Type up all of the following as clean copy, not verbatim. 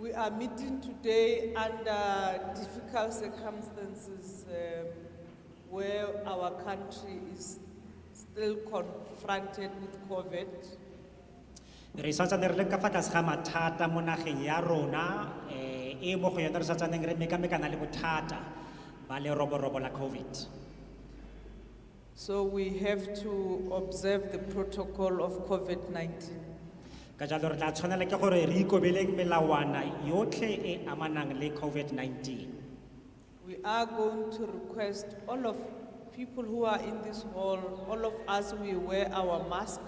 We are meeting today under difficult circumstances where our country is still confronted with COVID. Re santsane re le ka fa tlase ga mathata mo nageng ya rona e mo go yona re santsaneng re mekamekana le bothata ba leroborobo la COVID. So we have to observe the protocol of COVID-19. Ka jalo re tla tshwanela ke gore re ikobeleng melawana yotlhe e amanang le COVID-19. We are going to request all of people who are in this hall, all of us, we wear our mask.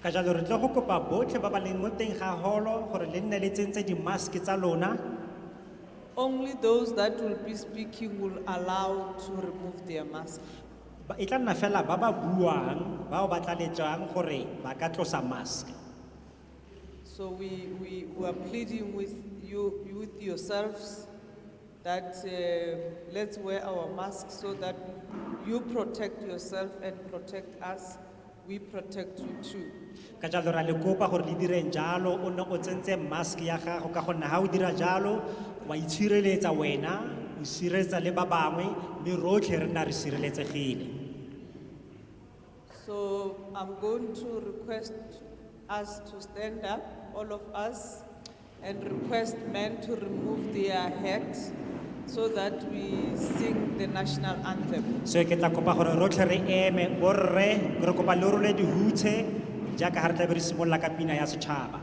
Ka jalo re tla go kopa botlhe ba ba leng mo teng ga holo gore le nne le tsentse di mask tsa lona. Only those that will be speaking will allow to remove their mask. E tla nna fela ba ba buang ba ba tla letsang gore ba ka tlosa mask. So we are pleading with you, with yourselves, that let's wear our masks so that you protect yourself and protect us. We protect you too. Ka jalo ra le kopa gore le direng jalo o ne o tsentse mask ya gago ka gonna ha o dira jalo wa itshireletsa wena o sireletsa le ba bangwe mme rotlhe re na re sireletsegile. So I'm going to request us to stand up, all of us, and request men to remove their hats so that we sing the national anthem. So ke tla kopa gore rotlhe re eme borre re kopa le role di hutshe jaaka ha re tla be re simolola ka pina ya setšhaba.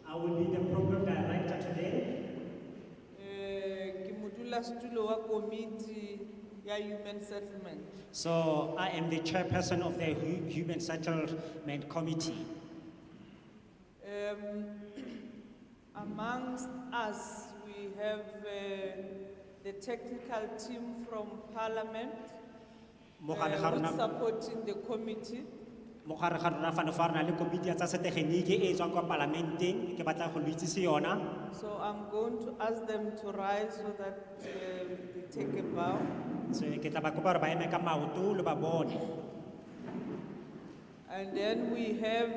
I will be the program director today. Stulo wa committee ya human settlement. So I am the chairperson of the Human Settlement Committee. Amongst us, we have the technical team from Parliament who's supporting the committee. Mo gare ga rona fa ne fa rena le komiti ya tsa setegeniki e tswang kwa parlamenteng ke batla go lo itsise yona. So I'm going to ask them to rise so that they take a bow. So ke tla ba kopa gore ba eme ka maoto le ba bone. And then we have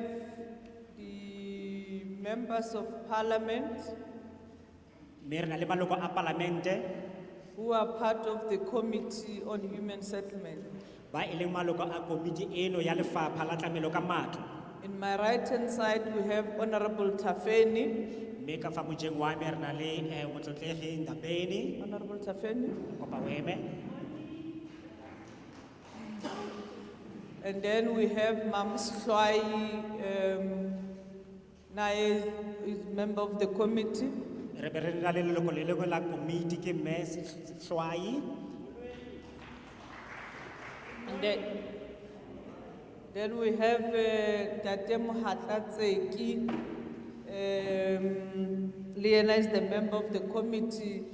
the members of Parliament mme re na le maloko a parlamente who are part of the Committee on Human Settlement. ba e leng maloko a komiti eno ya lefapha la tlamelo ka matlo. In my right hand side we have Honorable Tafeni. mme ka fa mojeng wa me re na le motlotlegi Ndabeni. Honorable Tafeni. Kopa o eme. And then we have Mam Slwai, Nae is member of the committee. Re be re na le leloko le lengwe la komiti ke mme Hlwai. And then we have Tate Mohatlatseki. Liana is the member of the committee,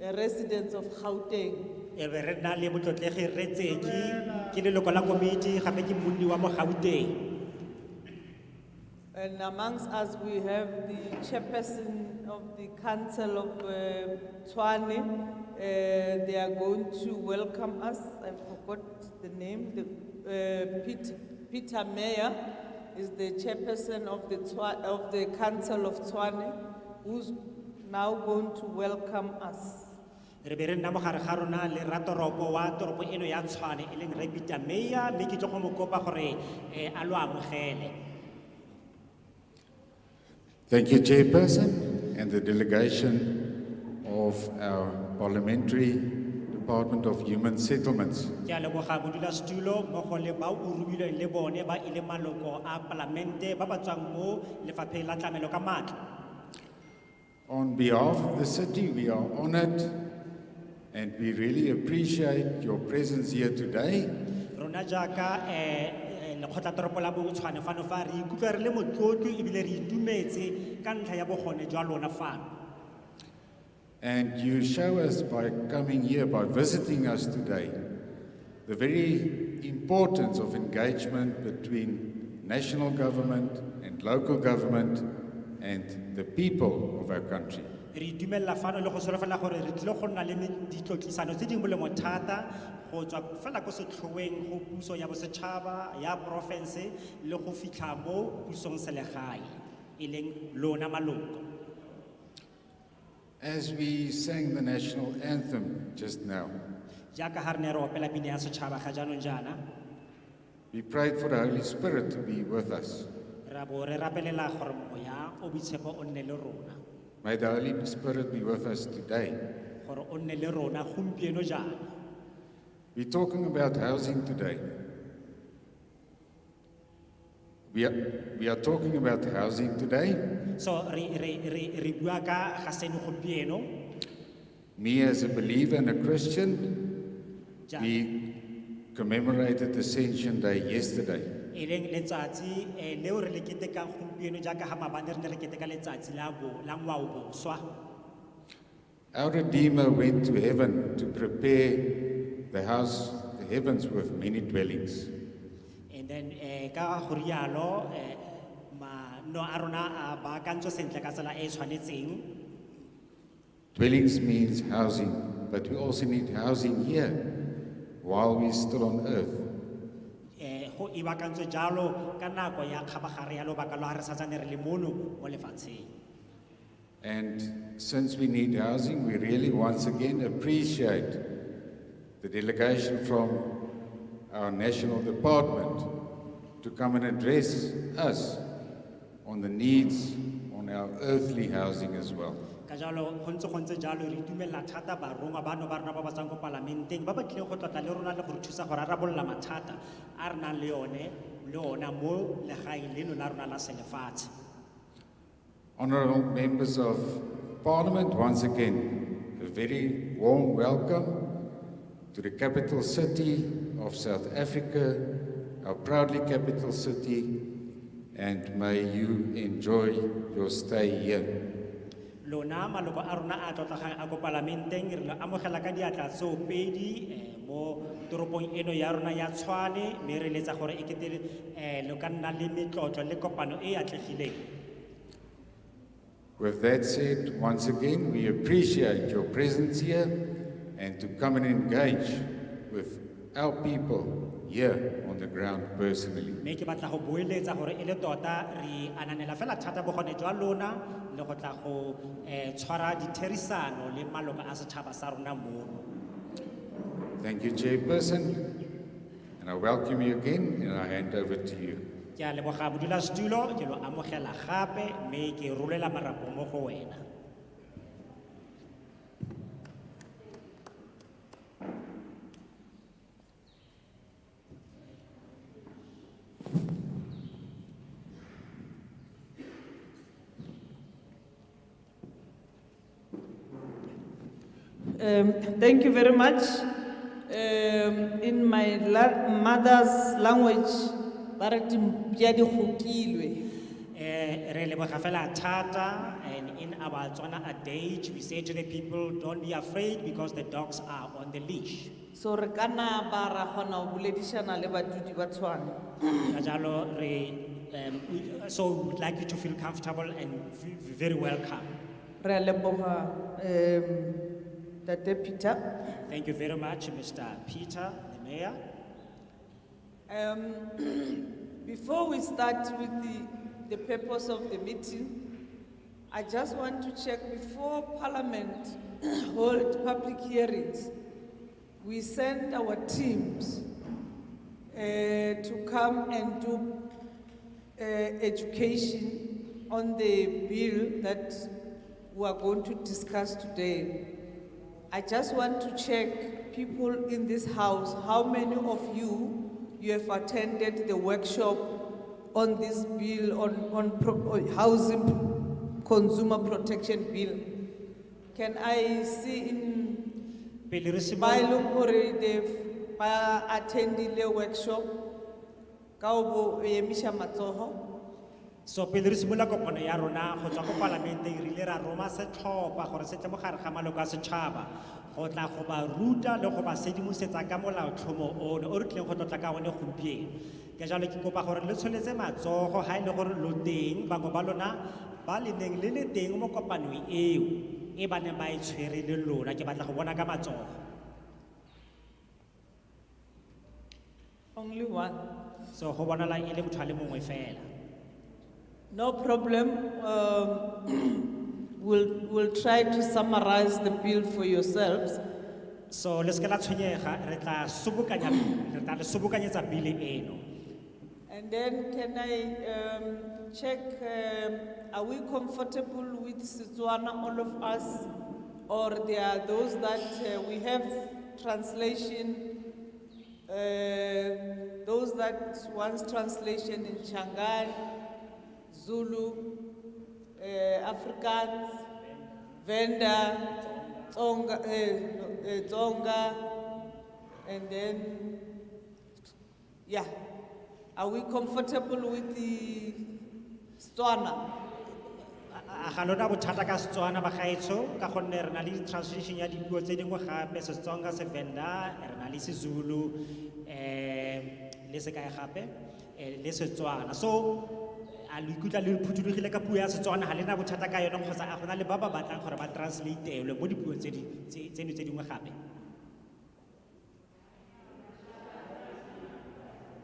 residents of Gauteng. E be re na le Motlotlegi Retseki ke leloko la komiti gape ke monni wa mo Gauteng. And amongst us, we have the chairperson of the Council of Tshwane. They are going to welcome us. I forgot the name. Peter Mayer is the chairperson of the Council of Tshwane, who's now going to welcome us. Re be re nna mo gare ga rona le ratoropo wa toropo eno ya Tshwane e leng Peter Mayer, mme ke tlo go mo kopa gore a lo amogele. Thank you, Chairperson, and the delegation of our Parliamentary Department of Human Settlements. Ke a leboga modulasetulo mmogo le ba o rubilweng le bone ba e le maloko a Palamente ba ba tswang mo lefapheng la tlamelo ka matla. On behalf of the city, we are honored and we really appreciate your presence here today. Rona jaaka lekgotla toropo la Tshwane fano fa re ikutlwa re le motlotlo ebile re itumetse ka ntlha ya bogone jwa lona fano. And you show us by coming here, by visiting us today, the very importance of engagement between national government and local government and the people of our country. Re itumella fano le go solofela gore re tlile go nna le ditlotlisano tse di molemo thata go tswa fela ko setlhoeng go puso ya bosetšhaba ya porofense le go fitlha mo pusong selegae e leng lona maloko. As we sang the national anthem just now, Jaaka ha re ne re opela pina ya setšhaba ga jaanong jaana, we prayed for the Holy Spirit to be with us. ra bo re rapelela gore moya o boitshepo o nne le rona, May the Holy Spirit be with us today. gore o nne le rona gompieno jaana. We're talking about housing today. We are talking about housing today. So re bua ka ga seno gompieno. Me as a believer and a Christian, Ja- we commemorated Ascension Day yesterday. e leng letsatsi leo re le ketekang gompieno jaaka ha mabane re ne re keteka letsatsi la ngwaoboswa. Our Redeemer went to heaven to prepare the heavens with many dwellings. And then ka go rialo no a rona a baakantswe sentle ka tsela e e tshwanetseng. Dwellings means housing, but we also need housing here while we're still on earth. Go ibakantswe jalo ka nako ya kgabagare ya lobaka lo a re santsane re le mono mo lefatsheng. And since we need housing, we really once again appreciate the delegation from our national department to come and address us on the needs on our earthly housing as well. Ka jalo go ntse jalo re itumella thata barongwa bano ba rona ba ba tswang ko palamenteng ba ba tlileng go tlotla le rona le go re thusa go rarabolola mathata a re nang le ona mo legaeng leno la rona la selefatshe. Honorable members of Parliament, once again, a very warm welcome to the capital city of South Africa, our proudly capital city, and may you enjoy your stay here. Lona maloko a rona a tlotlegang a ko palamenteng re lo amogela ka diatla tsoopedi mo toropong eno ya rona ya Tshwane, mme re letsa gore e kete lo ka nna le metlotlo le kopano e atlegileng. With that said, once again, we appreciate your presence here and to come and engage with our people here on the ground personally. Mme ke batla go boeletsa gore e le tota re ananela fela thata bogone jwa lona le go tla go tshwara ditherisano le maloko a setšhaba sa rona mono. Thank you, Chairperson, and I welcome you again, and I hand over to you. Ke a leboga modulasetulo, ke lo amogela gape mme ke rolela marapo mo go wena. Thank you very much. In my mother's language, ba re dimpya di kgokilwe. Re leboga fela thata, and in our Tswana adage, we say to the people, don't be afraid because the dogs are on the leash. So re kana ba ra kgona ho boledišana le badudi ba Tshwane. Ka jalo, so we'd like you to feel comfortable and feel very welcome. Re a leboga Tate Peter. Thank you very much, Mr. Peter, the mayor. Before we start with the purpose of the meeting, I just want to check before Parliament hold public hearings, we send our teams to come and do education on the bill that we are going to discuss today. I just want to check people in this house, how many of you have attended the workshop on this bill, on housing consumer protection bill? Can I see in Bailung hore they've attended the workshop? Kaubo emisha matsoho. So pele re simolola kopano ya rona go tswa ko parlamente re ile ra roma setlhopha gore se tle mo gare ga maloko a setšhaba go tla go ba ruta le go ba sedimosetsa ka molaotlhomo ono o re tlileng go tlotla ka one gompieno. Ke jalo ke kopa gore le tsholetse matsogo ga e le gore lo teng bangwe ba lona ba le neng le le teng mo kopanong eo e ba neng ba e tshwere le lona, ke batla go bona ka matsogo. Only one. So go bonala e le motho a le mongwe fela. No problem. We'll try to summarize the bill for yourselves. So le se ke la tshwenyega re tla le sobokanyetsa bile eno. And then can I check, are we comfortable with Setswana, all of us? Or there are those that we have translation, those that wants translation in Shangaan, Zulu, Afrikaans, Venda, Tsonga, and then, yeah. Are we comfortable with the Setswana? Ga lona bothata ka Setswana ba gaetsho ka gonne re na le translation ya dipuo tse dingwe gape Setsonga, Sevenda, re na le Sezulu, le se kae gape le Setswana. So a lo ikutlwa le phutulogile ka puo ya Setswana ga lena bothata ka yona kgotsa a gona le ba ba batlang gore ba translate-elwe mo dipuo tse dingwe gape?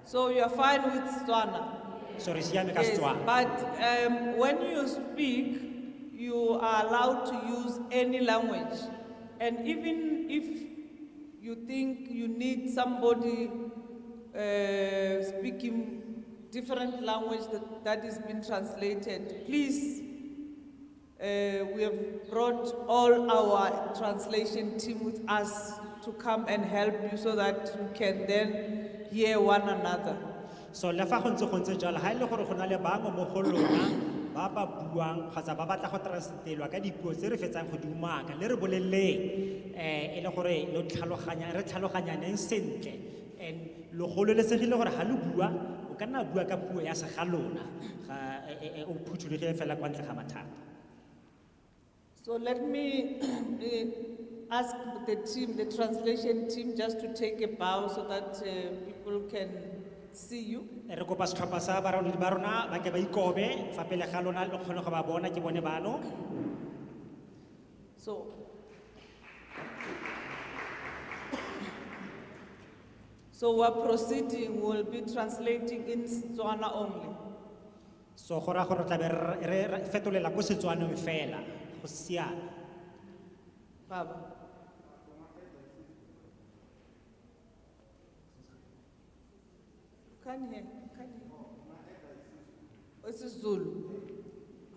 So you're fine with Setswana? So re siame ka Yes, Setswana. but when you speak, you are allowed to use any language. And even if you think you need somebody speaking different language that is being translated, please, we have brought all our translation team with us to come and help you so that you can then hear one another. So le fa go ntse jalo ha ile gore go na le bangwe mo go lona ba ba buang kgotsa ba batla go translatelwa ka dipuo tse re fetsang go di umaka le re boleleng e le gore lo tlhaloganyaneng sentle and lo gololesegile gore ha lo bua o ka nna bua ka puo ya se ga lona ga o phuthulegile fela kwa ntle ga mathata. So let me ask the team, the translation team, just to take a bow so that people can see you. Re kopa setlhopha sa baraolodi ba rona ba ke ba ikobe fa pele ga lona le kgone go ba bona ke bone bano. So we're proceeding, we'll be translating in Setswana only. So go ra gore tla be re fetolela go Setswaneng fela go siana. Baba. Can hear. It's Zulu.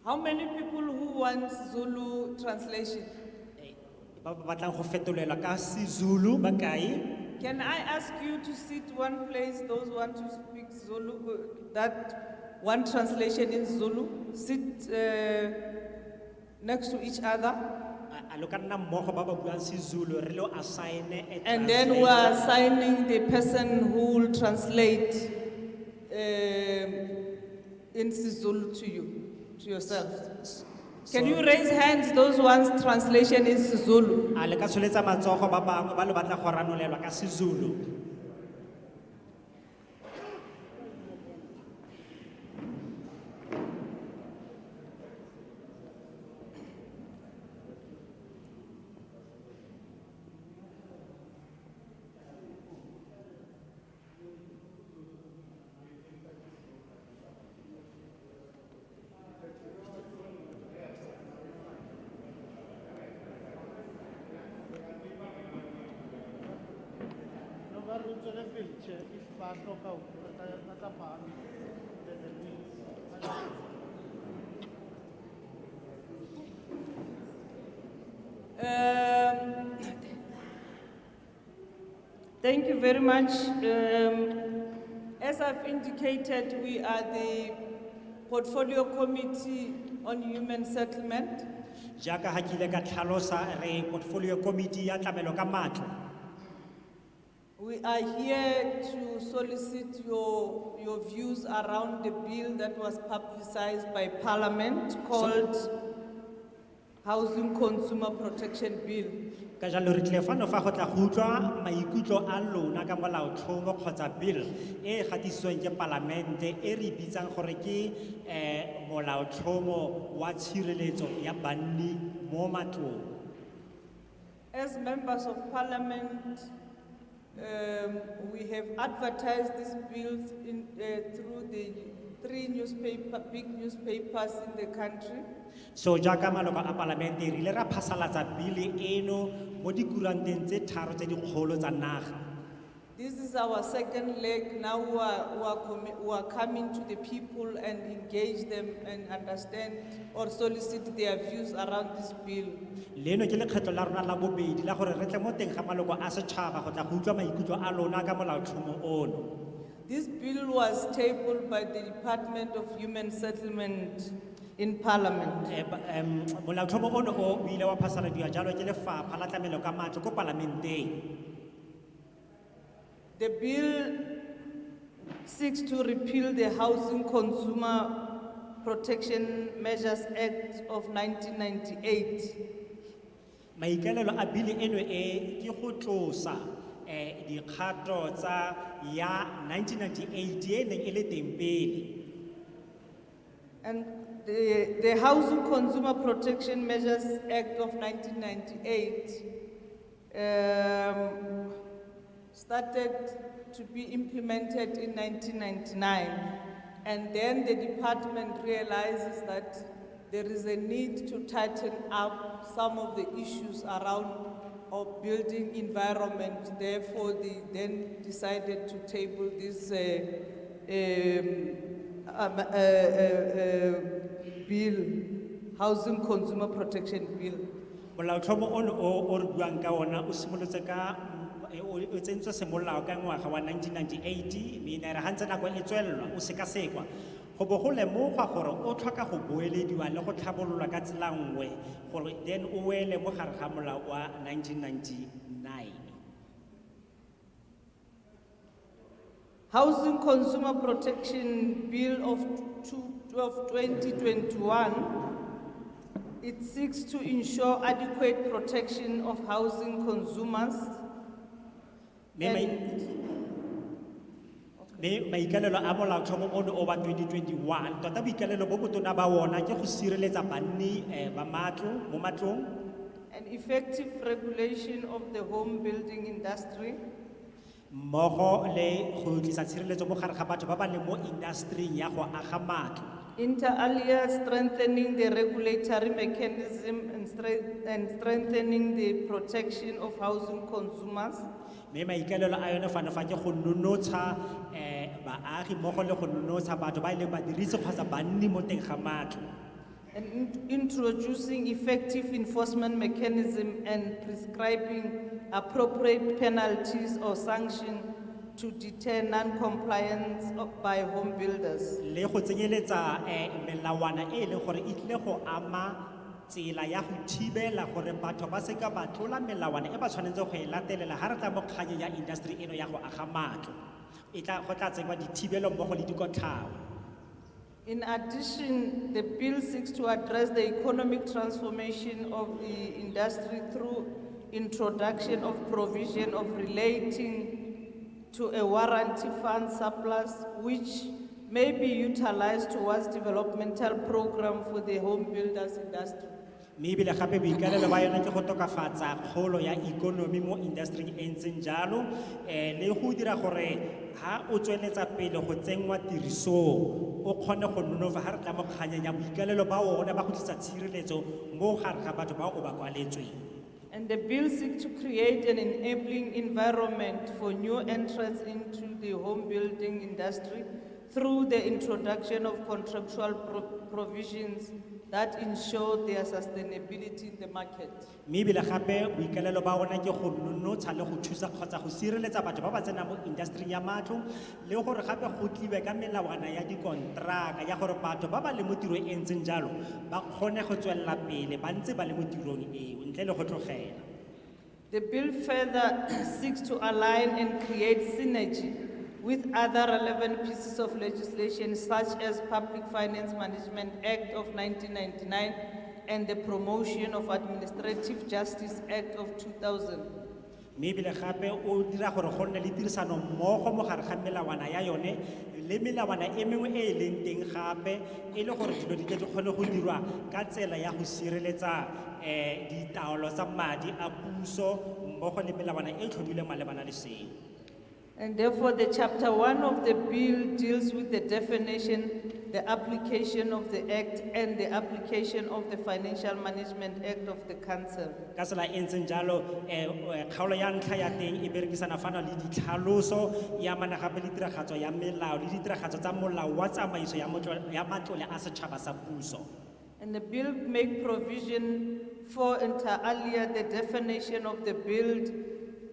How many people who want Zulu translation? Ba batlang go fetolela ka Zulu ba kae? Can I ask you to sit one place, those who want to speak Zulu, that one translation in Zulu? Sit next to each other. A lo ka nna mmogo ba ba buang seZulu re lo assign a And then we are translator. assigning the person who will translate in SiZulu to you, to yourself. Can you raise hands, those ones translation in SiZulu? A le ka tsholetsa matsogo ba bangwe ba lo batla go ranolelwa ka seZulu. Thank you very much. As I've indicated, we are the Portfolio Committee on Human Settlement. Jaaka ha ke ile ka tlhalosa re portfolio committee ya tlamelo ka matlo. We are here to solicit your views around the bill that was publicized by Parliament called Housing Consumer Protection Bill. Ka jalo re tle fano fa go tla go utlwa maikutlo a lona ka molaotlhomo kgotsa bill e gatisitsweng ke palamente e re bitsang gore ke molaotlhomo wa tshireletso ya banni mo matlong. As members of Parliament, we have advertised these bills through the big newspapers in the country. So jaaka maloko a palamente re ile ra phasalatsa bill eno mo dikuranteng tse tharo tse dikgolo tsa naga. This is our second leg. Now we are coming to the people and engage them and understand or solicit their views around this bill. Leno ke lekgetlo la rona la bobedi la gore re tle mo teng ga maloko a setšhaba go tla go utlwa maikutlo a lona ka molaotlhomo ono. This bill was tabled by the Department of Human Settlement in Parliament. Molaotlhomo ono o ile wa phasaladiwa jalo ke lefapha la tlamelo ka matlo ko palamenteng. The bill seeks to repeal the Housing Consumer Protection Measures Act of 1998. Maikaelelo a bill eno e ke go tlosa dikgato tsa ya 1998 e neng e le teng pele. And the Housing Consumer Protection Measures Act of 1998 started to be implemented in 1999. And then the department realizes that there is a need to tighten up some of the issues around our building environment. Therefore, they then decided to table this bill, Housing Consumer Protection Bill. Molaotlhomo ono o re buang ka ona o simolotse ka o tsentswe semolao ka ngwaga wa 1998 mme ne re hantse nako e tswelelwa o sekasekwa go bo go lemogwa gore o tlhoka go boelediwa le go tlhabololwa ka tsela nngwe gore then o wele mo gare ga molao wa 1999. Housing Consumer Protection Bill of 2021, it seeks to ensure adequate protection of housing consumers. Maikalelo a molaotlhomo ono o wa 2021 tota boikalelo bo botona ba wona ke go sireletsa banni ba matlo mo matlong. An effective regulation of the home building industry. Mmogo le go tlisa tshireletso mo gare ga batho ba ba leng mo industry ya go aga matlo. Inter alia, strengthening the regulatory mechanism and strengthening the protection of housing consumers. Me maikalelo a yone fana fa ke go nonotsha baagi mmogo le go nonotsha batho ba ile ba dirise kgotsa banni mo teng ga matlo. And introducing effective enforcement mechanism and prescribing appropriate penalties or sanctions to deter non-compliance by home builders. Le go tsenyeletsa melawana e leng gore e tle go ama tsela ya go thibela gore batho ba se ka ba tlola melawana e ba tshwanetse go e latelela ha re tla mo kganyeng ya industry eno ya go aga matlo go tla tsewa dithibelo mmogo le dikotlhao. In addition, the bill seeks to address the economic transformation of the industry through introduction of provision of relating to a warranty fund surplus, which may be utilized towards developmental program for the home builders industry. Mme ebile gape boikalelo ba yona ke go tokafatsa kgolo ya ikonomi mo industry e ntseng jalo le go dira gore ha o tsweletsa pele go tsenngwa tirisong o kgone go nonofo ha re tla mo kganyeng ya boikalelo ba ona ba go tlisa tshireletso mo gare ga batho ba o ba kwaletsweng. And the bill seeks to create an enabling environment for new entrants into the home building industry through the introduction of contractual provisions that ensure their sustainability in the market. Mme ebile gape boikalelo ba ona ke go nonotsha le go thusa kgotsa go sireletsa batho ba ba tsenang mo industry ya matlo le gore gape go tliwe ka melawana ya dikontraka ya gore batho ba ba le mo tirong e ntseng jalo ba kgone go tswelela pele ba ntse ba le mo tirong eo ntle le go tlogela. The bill further seeks to align and create synergy with other relevant pieces of legislation such as Public Finance Management Act of 1999 and the Promotion of Administrative Justice Act of 2000. Mme ebile gape o dira gore go nne le tirisano mmogo mo gare ga melawana ya yone le melawana e mengwe e e leng teng gape e le gore dilo di tle di kgone go dirwa ka tsela ya go sireletsa ditaolo tsa madi a puso mmogo le melawana e tlhomileng malebana le seo. And therefore, the chapter 1 of the bill deals with the definition, the application of the act, and the application of the Financial Management Act of the Council. Ka tsela e ntseng jalo kgaolo ya ntlha ya teng e berekisana fana le ditlhaloso ya mana gape le tiragatso ya melao le ditiragatso tsa molao wa tsamaiso ya matlole a setšhaba sa puso. And the bill make provision for inter alia the definition of the build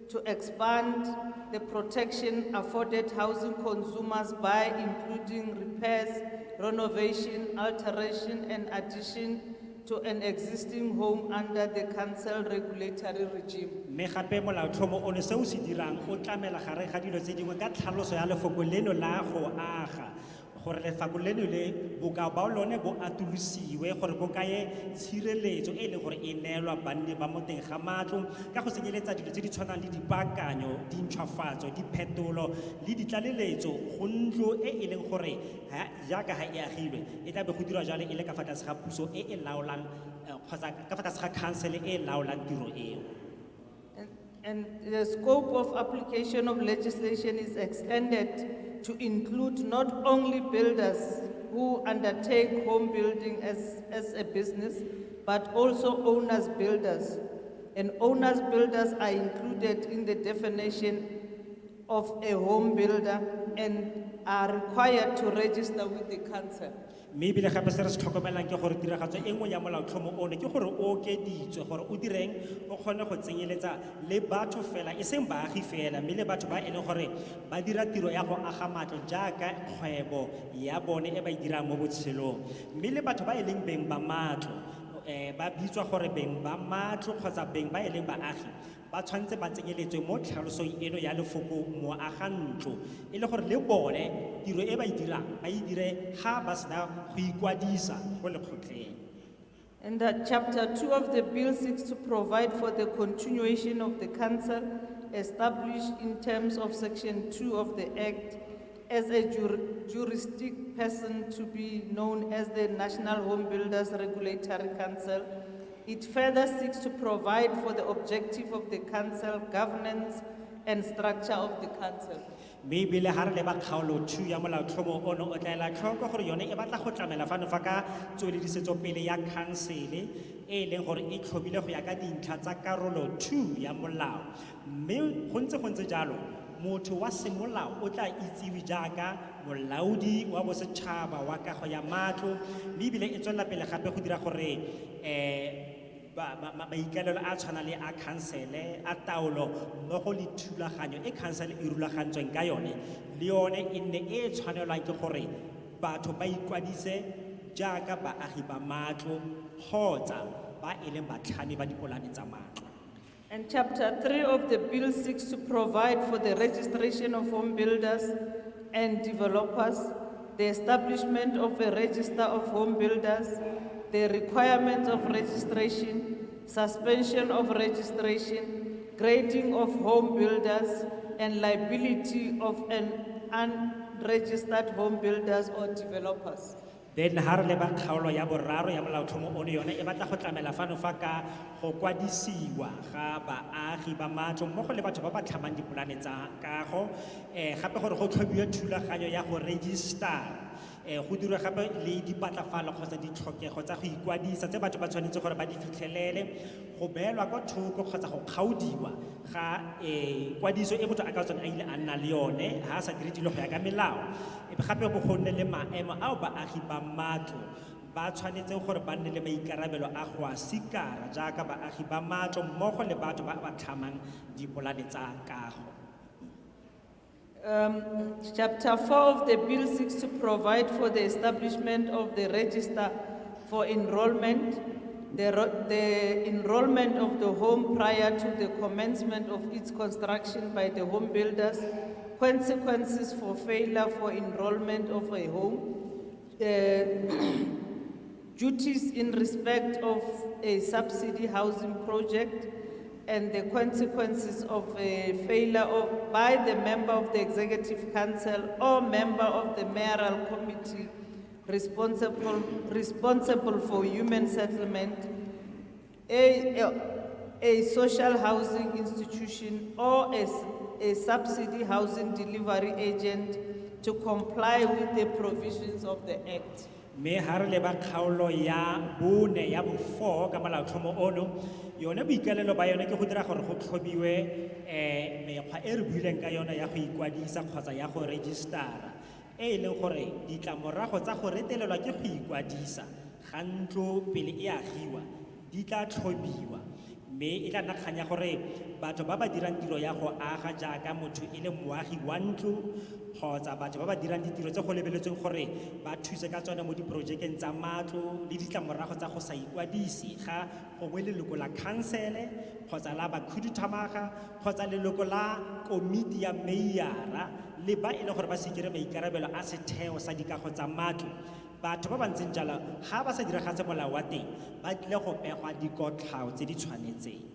to expand the protection afforded housing consumers by including repairs, renovation, alteration, and addition to an existing home under the council regulatory regime. Me gape molaotlhomo ono se o se dirang o tlamela gare ga dilo tse dingwe ka tlhaloso ya lefoko leno la go aga gore lefako leno le bokao ba lone bo atolosiwe gore bo kae tshireletso e leng gore e neelwa banne ba mo teng ga matlo ka go senyeletsa dilo tse di tshwanang le dipaakanyo dintšhwafatso diphetolo le ditlaleletso go ntlo e e leng gore jaaka ga e agilwe e tla be go dirwa jalo e le ka fa tlase ga puso e e laolang kgotsa ka fa tlase ga council e laolang tiro eo. And the scope of application of legislation is extended to include not only builders who undertake home building as a business, but also owners builders. And owners builders are included in the definition of a home builder and are required to register with the council. Mme ebile gape se re se tlhokomelang ke gore tiragatso e nngwe ya molaotlhomo ono ke gore o okeditswe gore o direng o kgone go tsenyeletsa le batho fela e seng baagi fela mme le batho ba e leng gore ba dira tiro ya go aga matlo jaaka kgwebo ya bone e ba e dirang mo botshelong mme le batho ba e leng beng ba matlo ba bitswa gore beng ba matlo kgotsa beng ba e leng baagi ba tshwanetse ba tsenyeletswe mo tlhalosong eno ya lefoko mo aga ntlo e le gore le bone tiro e ba e dirang ba e dire ga ba sena go ikwadisa go lekgotleng. And that chapter 2 of the bill seeks to provide for the continuation of the council established in terms of section 2 of the act as a juristic person to be known as the National Home Builders Regulatory Council. It further seeks to provide for the objective of the council, governance and structure of the council. Maybe le har le ba kgaolo 2 ya molaotlhomo ono o tla ela tlhoko gore yone e batla go tlamela fano fa ka tsweledisetso pele ya council e leng gore e tlhobile go ya ka dintlha tsa karolo 2 ya molao mme go ntse jalo motho wa semolao o tla itsiwe jaaka molaodi wa bosetšhaba wa kago ya matlo mme ebile e tswelela pele gape go dira gore maikalelo a tshwana le a council a taolo mmogo le thulaganyo e council e rulagantsweng ka yone le yone e nne e tshwanelwang ke gore batho ba ikwadise jaaka baagi ba matlo kgotsa ba e leng batlhami ba dipolane tsa matlo. And Chapter 3 of the bill seeks to provide for the registration of home builders and developers, the establishment of a register of home builders, the requirements of registration, suspension of registration, grading of home builders, and liability of an unregistered home builders or developers. Then ha re leba kgaolo ya boraro ya molaotlhomo ono yone e batla go tlamela fano fa ka go kwadisiwa ga baagi ba matlo mmogo le batho ba ba tlhamang dipolane tsa kago gape gore go tlhobiwe thulaganyo ya go register go dirwa gape le dipatlafalo kgotsa ditlhokego tsa go ikwadisa tse batho ba tshwanetse gore ba di fitlhelele go beelwa kwa thoko kgotsa go kgaodiwa ga kwadiso e motho a ka tsone a ile a nna le yone ha a sa dire dilo go ya ka melao gape go gonne le maemo ao baagi ba matlo ba tshwanetse gore ba nne le maikarabelo a go a sikara jaaka baagi ba matlo mmogo le batho ba ba tlhamang dipolane tsa kago. Chapter 4 of the bill seeks to provide for the establishment of the register for enrollment, the enrollment of the home prior to the commencement of its construction by the home builders, consequences for failure for enrollment of a home, duties in respect of a subsidy housing project, and the consequences of a failure by the member of the Executive Council or member of the mayoral committee responsible for human settlement, a social housing institution or a subsidy housing delivery agent to comply with the provisions of the Act. Me ha re leba kgaolo ya bone ya bo4 ka molaotlhomo ono yone boikalelo ba yone ke go dira gore go tlhobiwe mekgwa e re buileng ka yona ya go ikwadisa kgotsa ya go registera e leng gore ditlamorago tsa go retelelwa ke go ikwadisa ga ntlo pele e agiwa di tla tlhobiwa mme e tla nna kgang ya gore batho ba ba dirang tiro ya go aga jaaka motho e le moagi wa ntlo kgotsa batho ba ba dirang ditiro tse go lebeletsweng gore ba thuse ka tsone mo diporojekeng tsa matlo le ditlamorago tsa go sa ikwadisi ga gongwe leloko la khansele kgotsa la bakhuduthamaga kgotsa leloko la komiti ya meiara le ba e le gore ba sekere maikarabelo a setheo sa dikago tsa matlo batho ba ba ntseng jalo ga ba sa diragatse molao wa teng ba tlile go pegwa dikotlhao tse di tshwanetseng.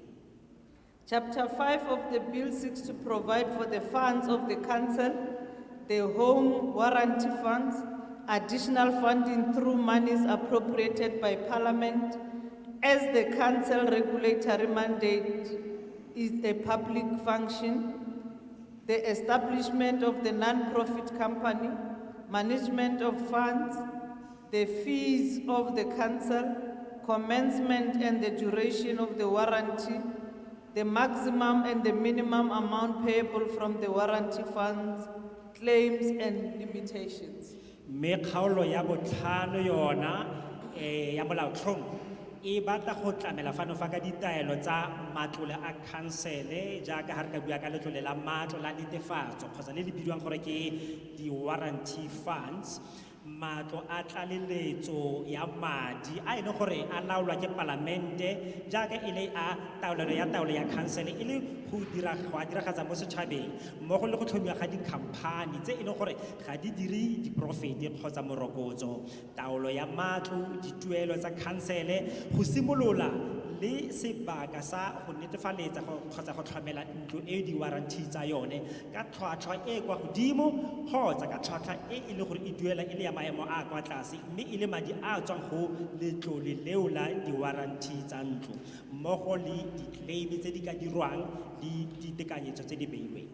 Chapter 5 of the bill seeks to provide for the funds of the council, the home warranty funds, additional funding through monies appropriated by Parliament, as the council regulatory mandate is a public function, the establishment of the non-profit company, management of funds, the fees of the council, commencement and the duration of the warranty, the maximum and the minimum amount payable from the warranty funds, claims and limitations. Me kgaolo ya botlhano yona ya molaotlhomo e batla go tlamela fano fa ka ditaelo tsa matlole a khansele jaaka ha re ka bua ka letlole la matlo la netefatso kgotsa le le bidiwang gore ke di-warranty funds matlo a tlaleletso ya madi a ene gore a laolwa ke palamente jaaka e le a taolo ya khansele e le go diragatsa mo setšhabeng mmogo le go tlhomiwa ga dikhamphane tse e leng gore ga di dire diprofete kgotsa morokotso taolo ya matlo dituelo tsa khansele go simolola le sebaka sa go netefaletsa kgotsa go tlhomela ntlo e di-warranty tsa yone ka tlhwatlhwa e kwa godimo kgotsa ka tlhwatlhwa e e le gore e duela e le ya maemo a kwa tlase mme e le madi a tswang go letlole leo la di-warranty tsa ntlo mmogo le di-claim tse di ka dirwang le ditekanyetso tse di beilweng.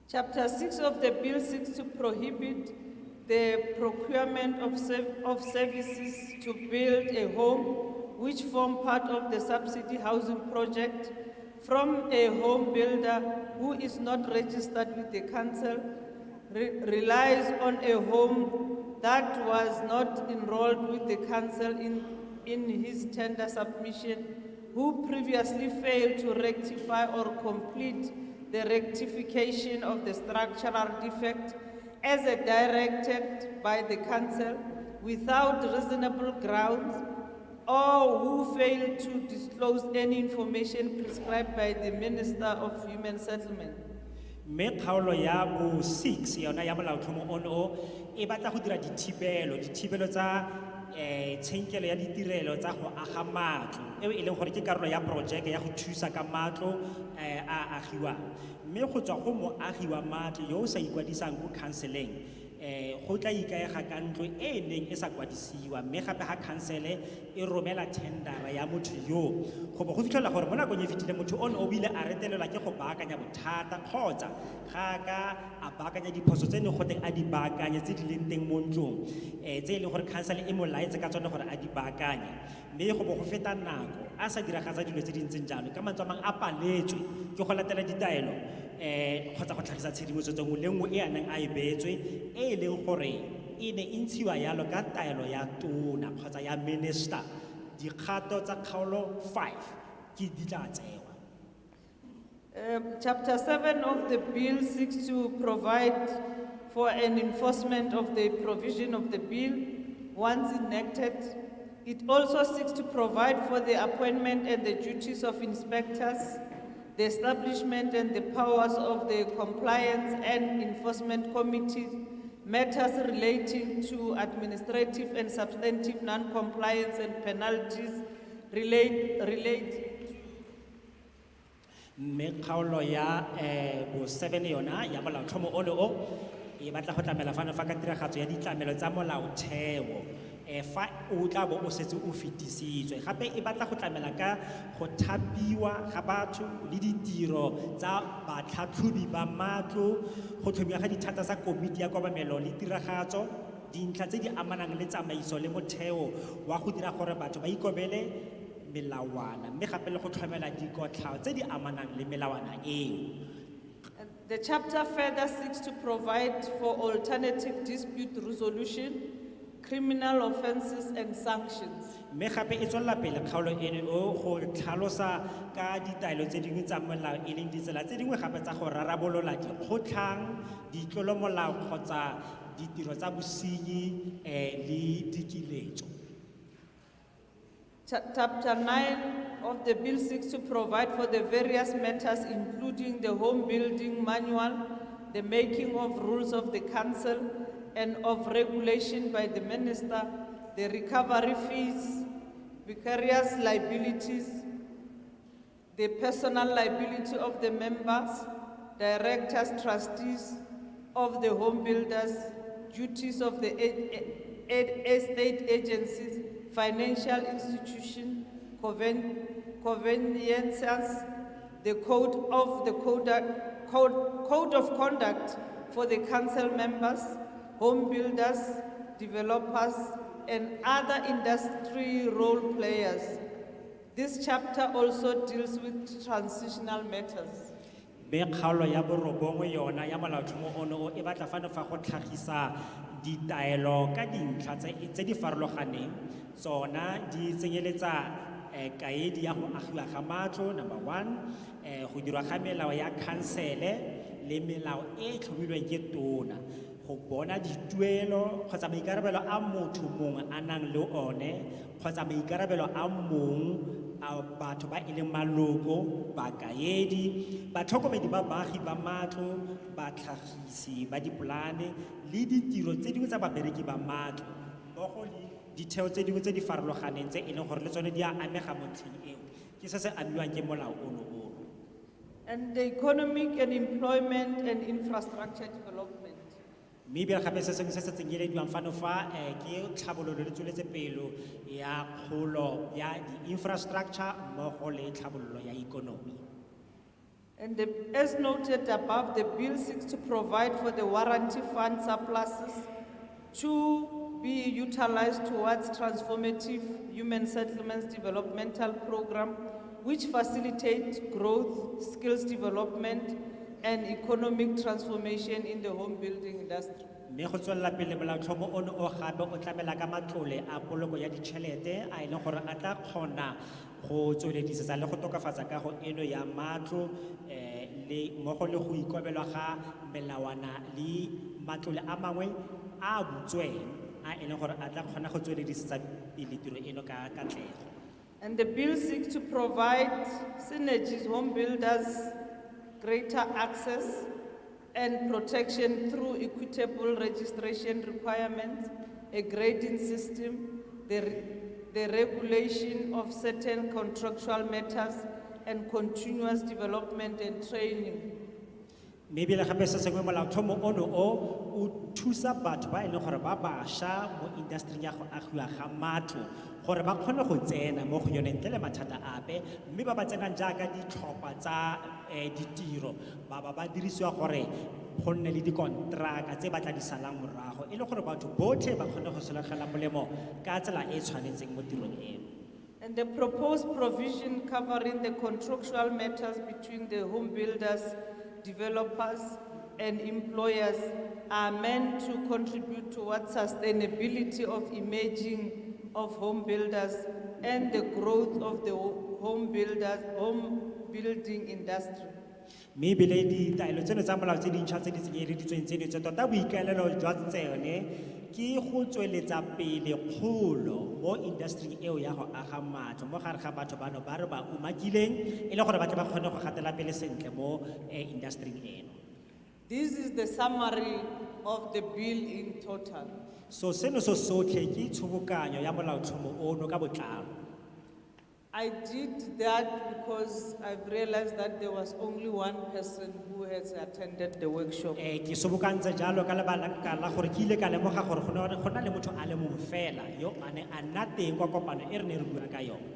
Chapter 6 of the bill seeks to prohibit the procurement of services to build a home which form part of the subsidy housing project from a home builder who is not registered with the council, relies on a home that was not enrolled with the council in his tender submission, who previously failed to rectify or complete the rectification of the structural defect as directed by the council, without reasonable grounds or who fail to disclose any information prescribed by the Minister of Human Settlement. mme kgaolo ya bo 6 yona ya molaotlhomo ono e batla go dira dithibelo tsa tshenkelo ya ditirelo tsa go aga matlo eo e leng gore ke karolo ya projeke ya go thusa ka matlo a agiwang mme go tswa go moagi wa matlo yo o sa ikwadisang go counseling go tla ikaega ka ntlo e neng e sa kwadisiwa mme gape ga khansele e romela tendera ya motho yo go bo go fitlhela gore mo nakong e fetile motho ono o bile a retelelwa ke go baakanya bothata kgotsa ga ka a baakanya diphoso tse ne go teng a di baakanye tse di leng teng mo ntlong tse e leng gore khansele e mo laetse ka tsone gore a di baakanye mme go bo go feta nako a sa diragatsa dilo tse di ntseng jalo ka mantswe a mangwe a paletswe ke go latela ditaelo kgotsa go tlhagisa tshedimosetso nngwe le nngwe e a neng a e beetswe e e leng gore e ne e ntshiwa yalo ka taelo ya tona kgotsa ya minister dikgato tsa kgaolo 5 ke di tla tsewa. Chapter 7 of the bill seeks to provide for an enforcement of the provision of the bill once enacted. It also seeks to provide for the appointment and the duties of inspectors, the establishment and the powers of the compliance and enforcement committee, matters relating to administrative and substantive non-compliance and penalties relate mme kgaolo ya bo 7 yona ya molaotlhomo ono o e batla go tlamela fano fa ka tiragatso ya ditlamelo tsa molaotheo fa o tla bo o setse o fetisitswe gape e batla go tlamela ka go thapiwa ga batho le ditiro tsa batlhatlhobi ba matlo go tlhomiwa ga dithata tsa komiti ya kobamelo le tiragatso dintlha tse di amanang le tsamaiso le motheo wa go dira gore batho ba ikobele melawana mme gape le go tlhomela dikotlhao tse di amanang le melawana eo. The chapter further seeks to provide for alternative dispute resolution, criminal offenses and sanctions. mme gape e tswela pele kgaolo eno go tlhalosa ka ditaelo tse dingwe tsa molao e leng ditsela tse dingwe gape tsa go rarabolola dikgotlhang ditlolomolao kgotsa ditiro tsa bosenyi le dikiletso. Chapter 9 of the bill seeks to provide for the various matters including the home building manual, the making of rules of the council and of regulation by the minister, the recovery fees, vicarious liabilities, the personal liability of the members, directors, trustees of the home builders, duties of the estate agencies, financial institution, conveyancers, the code of conduct for the council members, home builders, developers, and other industry role players. This chapter also deals with transitional matters. mme kgaolo ya borobongwe yona ya molaotlhomo ono e batla fano fa go tlhagisa ditaelo ka dintlha tse di farologaneng tsona di tsenyeletsa kaedi ya go agiwa ga matlo number 1 go dirwa ga melao ya khansele le melao e tlhomilweng ke tona go bona dituelo kgotsa maikarabelo a motho mongwe a nang le one kgotsa maikarabelo a mongwe a batho ba e leng maloko bakaedi batlhokomedi ba baagi ba matlo batlhagisi ba dipolane le ditiro tse dingwe tsa babereki ba matlo mmogo le ditheo tse dingwe tse di farologaneng tse e leng gore le tsone di a amega mo ntlheng eo ke se se amiwang ke molao ono. And the economic and employment and infrastructure development. mme ebile gape se sengwe se se tsenyelediwang fano fa ke tlhabololo le tsweletse pelo ya kgolo ya di-infrastructure mmogo le tlhabololo ya ikonomi. And as noted above, the bill seeks to provide for the warranty fund surpluses to be utilized towards transformative human settlements developmental program, which facilitates growth, skills development, and economic transformation in the home building industry. mme go tswelela pele molaotlhomo ono o gape o tlamela ka matlole a poloko ya ditšhelete a e leng gore a tla kgona go tsweledisetsa le go tokafatsa kago eno ya matlo le mmogo le go ikobelwa ga melawana le matlole a mangwe a butsweng a e leng gore a tla kgona go tsweledisetsa pele tiro eno ka katlego. And the bill seeks to provide synergies, home builders greater access and protection through equitable registration requirements, a grading system, the regulation of certain contractual matters, and continuous development and training. Maybe le gape se sengwe molaotlhomo ono o thusa batho ba e leng gore ba bašwa mo industry ya go agiwa ga matlo gore ba kgone go tsena mo go yone ntle le mathata ape, mme ba ba tsenang jaaka ditlhopha tsa ditiro ba dirisiwa gore go nne le dikontraka tse ba tla di salang morago e le gore batho botlhe ba kgone go sologela molemo ka tsela e tshwanetseng mo tirong eno. And the proposed provision covering the contractual matters between the home builders, developers, and employers are meant to contribute towards sustainability of emerging of home builders and the growth of the home building industry. Maybe lady taelo tseno tsa molao tse dintšha tse di tsenyeleditsweng tseno tse tota boikaelelo jwa tsone ke go tsweletsa pele kgolo mo industry eo ya go aga matlo mo gare ga batho bano ba re ba umakileng e le gore ba tle ba kgone go gatela pele sentle mo industry eno. This is the summary of the bill in total. So seno so sotlhe ke tshobokanyo ya molaotlhomo ono ka botlalo. I did that because I've realized that there was only one person who has attended the workshop. Ke sobokantse jalo ka lebaka la gore ke ile ka lemoga gore go na le motho a le mongwe fela yo a ne a nna teng kwa kopano e re ne re bua ka yone.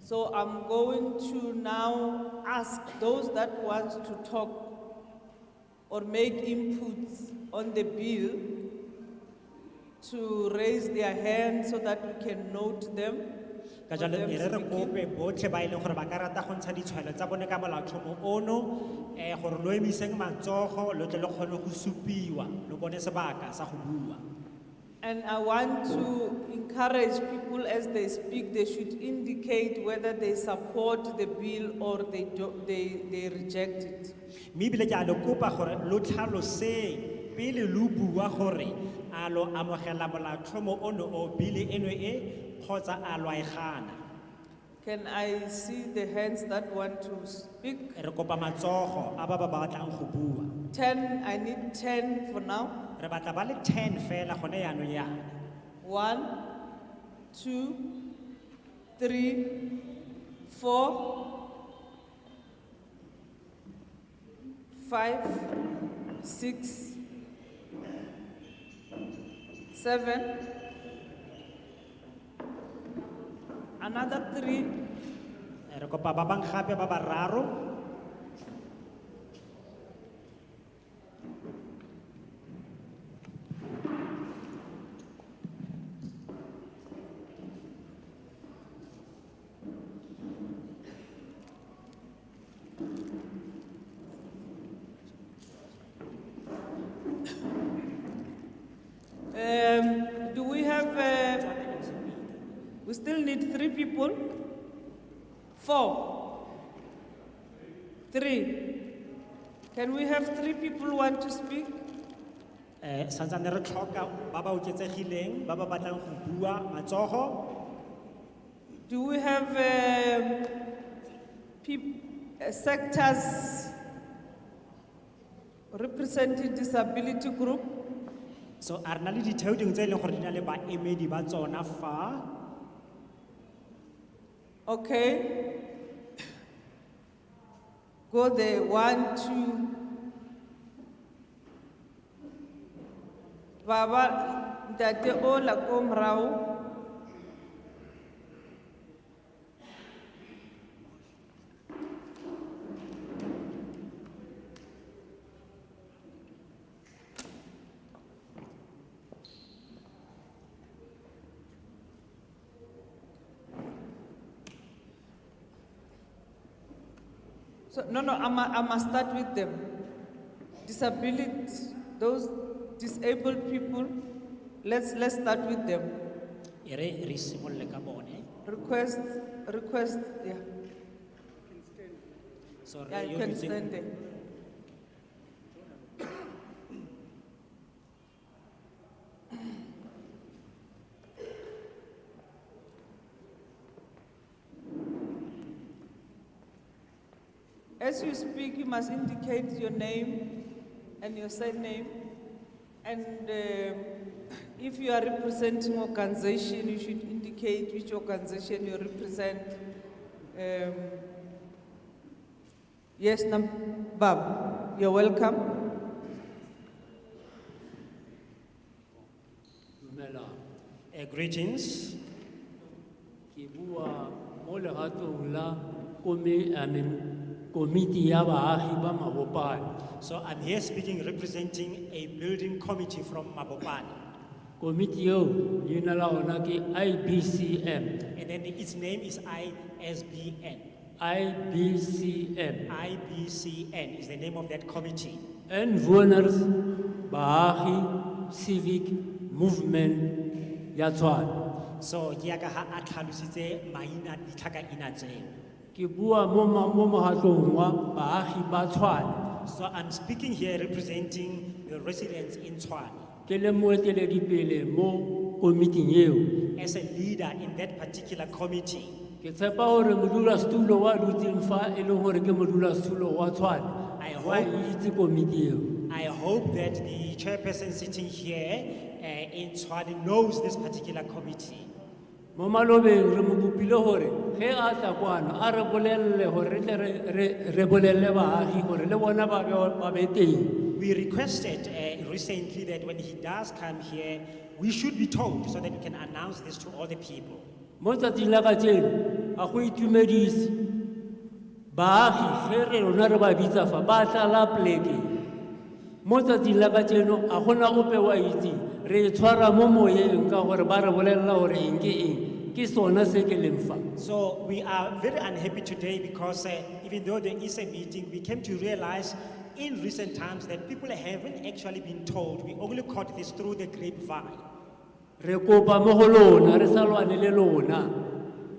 So I'm going to now ask those that want to talk or make inputs on the bill to raise their hand so that we can note them. Ka for jalo them e re re speaking. kope botlhe ba e leng gore ba ka rata go ntsha ditshwaelo tsa bone ka molaotlhomo ono gore lo emiseng matsogo lo tle le kgone go supiwa lo bone sebaka sa go bua. And I want to encourage people as they speak, they should indicate whether they support the bill or they reject it. Mme ebile ke a le kopa gore lo tlhaloseng pele lo bua gore a lo amogela molaotlhomo ono o bile eno e kgotsa a lo a e gana. Can I see the hands that want to speak? Re kopa matsogo a ba batlang go bua. 10, I need 10 for now. Re batla ba le 10 fela gone yaanong yana. 1, 2, 3, 4, 5, 6, 7, another 3, Re kopa ba bang gape ba bararo. Do we have, we still need 3 people? 4, 3. Can we have 3 people want to speak? Santsane re tlhoka ba ba oketsegileng ba ba batlang go bua matsogo. Do we have sectors representing disability group? So a re na le ditheo dingwe tse e leng gore di na le baemedi ba tsona fa. Okay. Go there, 1, 2. Baba, ntate o la ko morao. So, no, I must start with them. Disability, those disabled people, let's start with them. E re simololle ka bone. Request, yeah. So Yeah, you can stand there. As you speak, you must indicate your name and your surname. And if you are representing organization, you should indicate which organization you represent. Yes, Bab, you're welcome. Greetings. Ke bua mo legatong la komiti ya baagi ba Mabopane. So I'm here speaking representing a building committee from Mabopane. Komiti eo leina la ona ke IBCM. And then its name is ISBN. IBCM. IBCN is the name of that committee. Inwoners, baagi, civic movement ya Tshwane. So kiaka ha atlhalositse maina ditlhaka ina tseo. Ke bua mo mohatlong wa baagi ba Tshwane. So I'm speaking here representing the residents in Tshwane. Ke le moeteledipele mo komiting eo. As a leader in that particular committee, Ke tshepa hore modulasetulo wa dutseng fa e leng hore ke modulasetulo wa Tshwane. I Wa itse komiti eo. I hope that the chairperson sitting here in Tshwane knows this particular committee. Mo malobeng re mo bopile hore ge a tla kwano a re bolelle hore re tle re bolelle baagi hore le bona ba be teng. We requested recently that when he does come here, we should be told so that we can announce this to all the people. Mo tsatsing la kajeno a go itumedise baagi ge re rona re ba bitsa fa ba tlala pleke. Mo tsatsing la kajeno a gona ope wa itse re tshwara mo moyeng ka gore ba re bolella hore eng ke eng ke sona se ke leng fa. So we are very unhappy today because even though there is a meeting, we came to realize in recent times that people haven't actually been told. We only caught this through the grapevine. Re kopa mo go lona re sa lwane le lona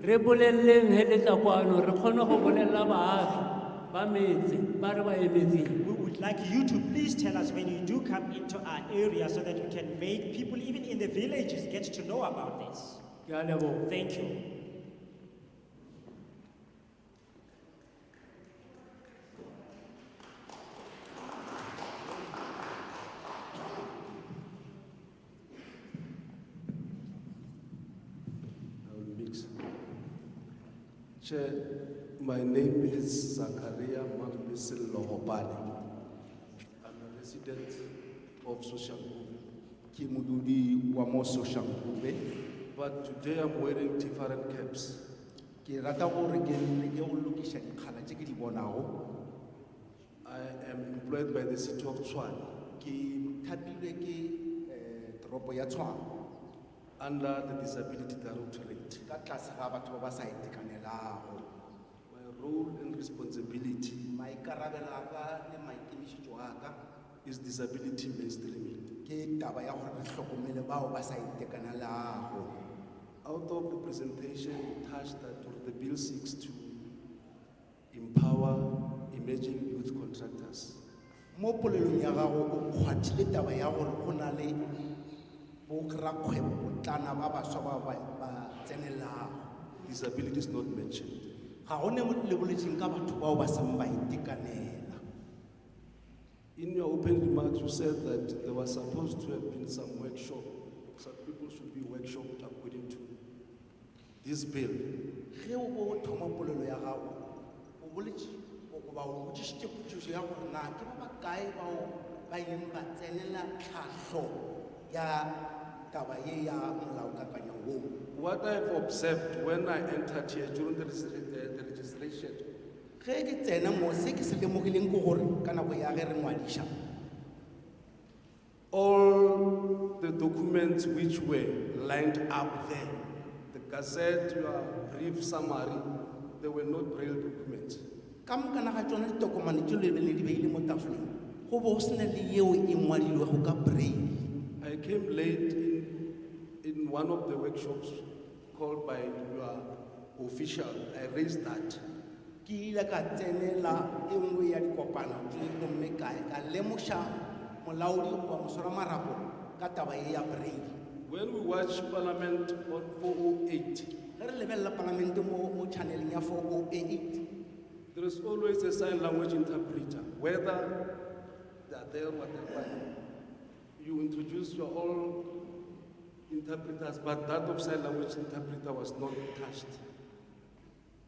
re bolelleng he le tla kwano re kgone go bolella baagi ba metse ba re ba emetseng. We would like you to please tell us when you do come into our area so that we can make people even in the villages get to know about this. Ke a leboha. Thank you. Chair, my name is Zakaria Mambisil Lohopane. I'm a resident of Soshanguve. Kimududi Wamo Soshanguve. But today I'm wearing different caps. I am employed by the city of Tshwane under the Disability Directorate. My role and responsibility is disability mainstreaming. Out of the presentation, it touched that the bill seeks to empower emerging youth contractors. Disability is not mentioned. In your opening remarks, you said that there was supposed to have been some workshop. Some people should be workshopped according to this bill. What I've observed when I entered here during the registration, all the documents which were lined up there, the gazette, your brief summary, they were not braille documents. I came late in one of the workshops called by your official. I raised that. When we watch Parliament on 408, There is always a sign language interpreter, whether they are there or whatever. You introduce your own interpreters, but that of sign language interpreter was not touched.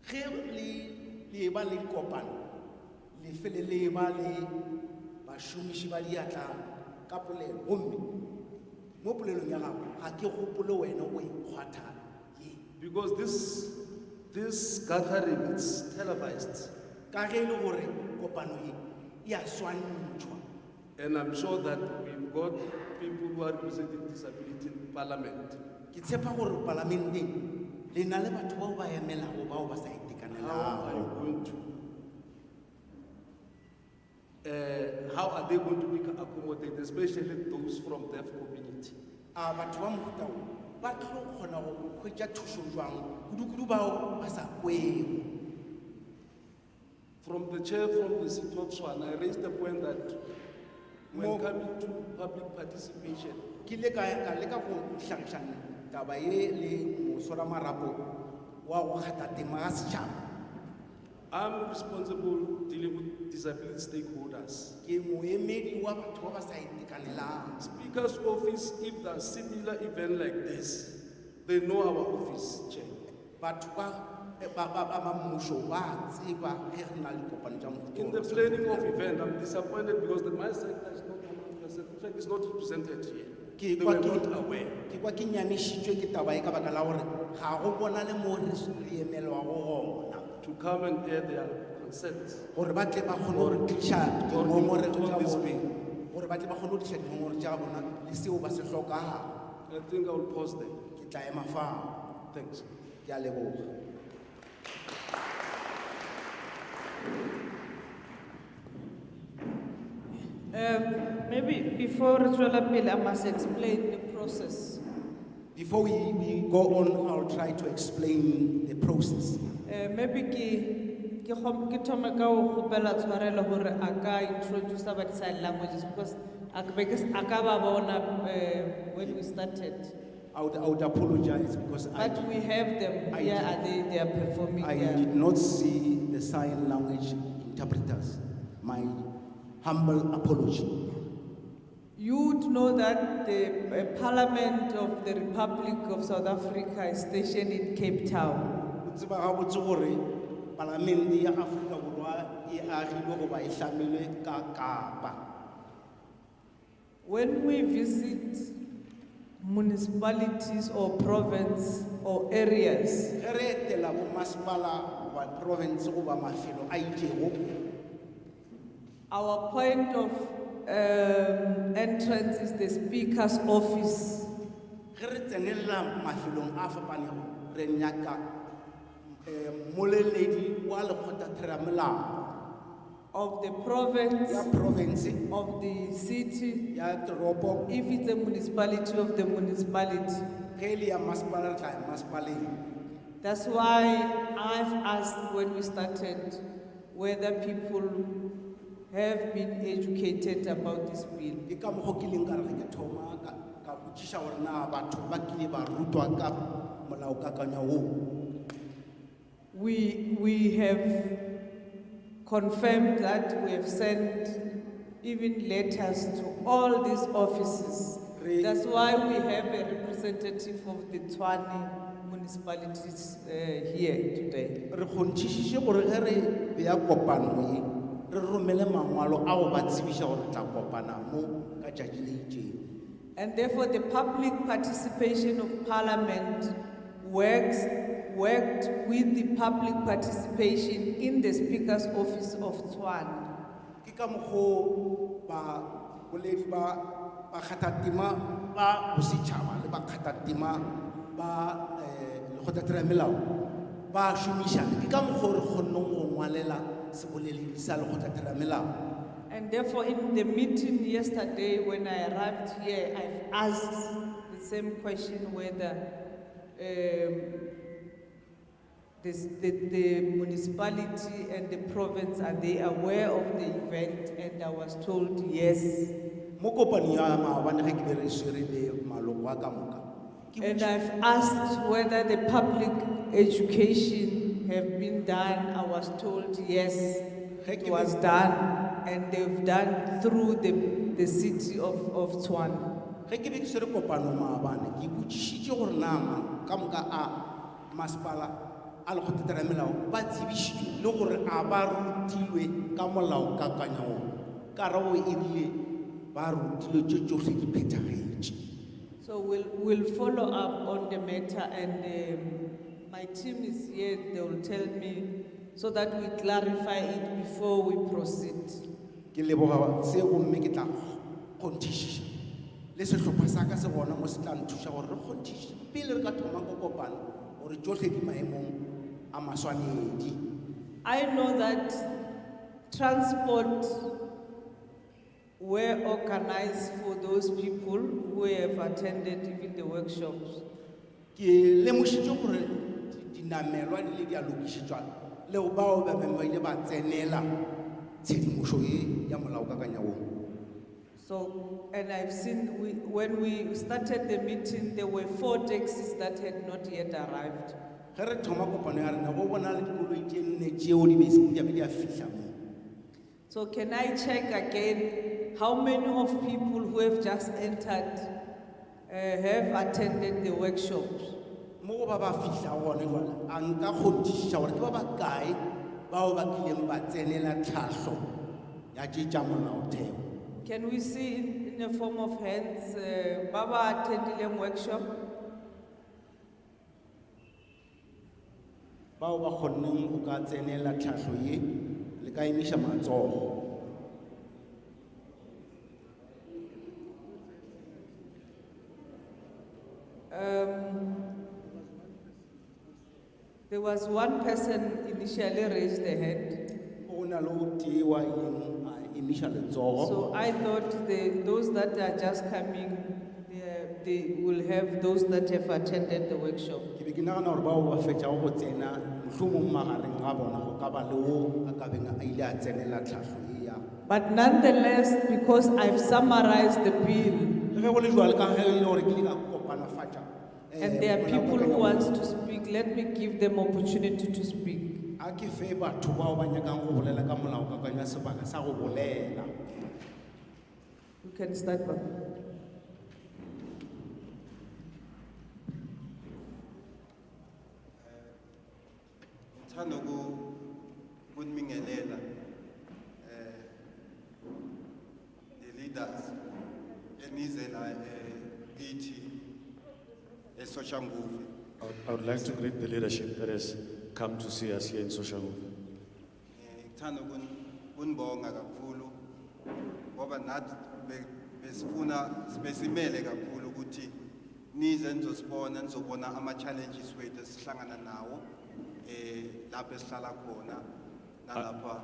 Ge le ba le kopano le fele le ba le bashomishi ba diatla ka polelo gomme mo polelong ya gago ga ke gopole wena o e kgwatha ye Because this gathering is televised, ka ge le gore kopano e a swantšhwa and I'm sure that we've got people who are representing disability in parliament. ke tshepa gore palamenteng le na le batho bao ba emelago bao ba sa How are you itekanelago going to, how are they going to be accommodated, especially those from deaf community? a batho ba mofuta o ba tlo kgona go hwetša thušo jwang kudu-kudu bao ba sa kwego From the chair from the city of Swan, I raised the point that when coming to public participation, ke ile ka leka go hlagiša taba ye le mosola marapo wa go kgatha tema ga setšhaba I'm responsible dealing with disability stakeholders. ke moemedi wa batho ba ba sa itekanelang Speaker's office, if there's similar event like this, they know our office chair. batho ba mmušo ba tseba ge re na le kopano tša mofuta In o. the planning of event, I'm disappointed because my sector is not 100%, in fact, it's not represented here. Ke They kwa were ke- not aware. ke kwa ke nyamišitšwe ke taba ye ka baka la gore ga go bonale mo re emelwago gona To come and air their concerns. gore ba tle ba kgone gore tliša dingongore Or tša this bona bill. gore ba tle ba kgone go tliša dingongore tša bona le seo ba se hlokago I think I will pause there. ke tla ema fao Thanks. ke a leboga Maybe before Ritualapil, I must explain the process. before we go on I'll try to explain the process Maybe ke thome ka go kgopela tshwarelo gore a ka introduce ba di-sign languages because a ka ba bona when we started. I would apologize because But we have them I here, did- and they are performing I here. did not see the sign language interpreters. My humble apology. You would know that the Parliament of the Republic of South Africa is stationed in Cape Town. O tseba gabotse gore palamente ya Afrika Borwa e agilwe go ba e hlamilwe ka Kapa. When we visit municipalities or province or areas, Ge re etela bo masepala goba province goba mafelo a itšego our point of entrance is the Speaker's office. ge re tsenelela mafelong a fapanego re nyaka moleledi wa lekgotlatheramelao Of the province, ya province of the city, ya toropo if it's a municipality of the municipality. ge e le ya masepala re tla ya masepaleng. That's why I've asked when we started whether people have been educated about this bill. Ke ka mokgwa ke ileng ka re ge ke thoma ka botšiša gore na batho ba kile ba rutwa ka molaokakanywa woo. We have confirmed that we have sent even letters to all these offices. That's why we have a representative of the Tshwane municipalities here today. Re kgontšhišiše gore ge re beya kopano ye re romele mangwalo ao ba tsebiša gore re tla kopana mo ka tšatši le itšeng. And therefore the public participation of Parliament worked with the public participation in the Speaker's office of Tshwane. Ke ka mokgwa ba boledi ba kgathatima ba bosetšhaba le ba kgathatima ba lekgotlatheramelao ba šomišana. Ke ka mokgwa re kgonneng go ngwalela seboleledi sa lekgotlatheramelao. And therefore, in the meeting yesterday, when I arrived here, I've asked the same question whether the municipality and the province, are they aware of the event? And I was told yes. Mo kopanong ya maabane ge ke be re swere le maloko a ka moka. Ke And I've asked whether the public education have been done? I was told yes, it was done, and they've done through the city of Tshwane. Ge ke be ke sere kopano maabane ke botšišitše gore nama ka moka a masepala a lekgotla la melao ba tsebišitšwe le gore a ba rutilwe ka molaokakanyao karabo e rile ba rutilwe tše tšohle di phethagetše. So we'll follow up on the matter, and my team is here. They will tell me so that we clarify it before we proceed. Ke leboga se gomme ke tla kgonthišiša le sehlopha sa ka se gona mo se tla nthuša gore re kgonthiše pele re ka thoma go kopana gore tšohle di maemong a maswanedi. I know that transport were organized for those people who have attended even the workshops. Ke lemošitše gore dinamelwa di le di a lokišetšwa leo bao ba bengwe ba ile ba tsenela tshedimošo e ya molaokakanyao. So, and I've seen, when we started the meeting, there were 4 taxis that had not yet arrived. Ge re thoma kopano ya rena go bona le dikoloi tše nne tšeo di be di a fihla mo. So can I check again how many of people who have just entered have attended the workshops? Mo go ba ba fihla gone jwale a nka kgonthišiša gore ke ba ba kae bao ba kileng ba tsenela tlhahlo ya tše tša molaotheo. Can we see in a form of hands, Baba attended a workshop? Bao ba kgonneng go ka tsenela tlhahlo ye le ka emiša matsogo. There was one person initially raised their hand. Go na le o tee wa ileng a emiša letsogo. So I thought those that are just coming, they will have those that have attended the workshop. Ke be ke nagana gore bao ba fetšago go tsena mohlomong magareng ga bona go ka ba le o a ka beng a ile a tsenela tlhahlo e ya. But nonetheless, because I've summarized the bill, Le ge go le jwale ka ge e le gore ke ile ka kopanafatša and there are people who want to speak, let me give them opportunity to speak. a ke fe batho bao ba nyakang go bolela ka molaokakanywa sebaka sa go bolela. You can start, Baba. Ngithanda ukunibingelela the leaders enize la kithi eSoshanguve. I would like to greet the leadership that has come to see us here in Soshanguve. Ngithanda ukunibonga kakhulu ngoba nathi besifuna besimele kakhulu ukuthi nize nizobona ama challenges wethu esihlangana nawo lapha esihlala khona nalapha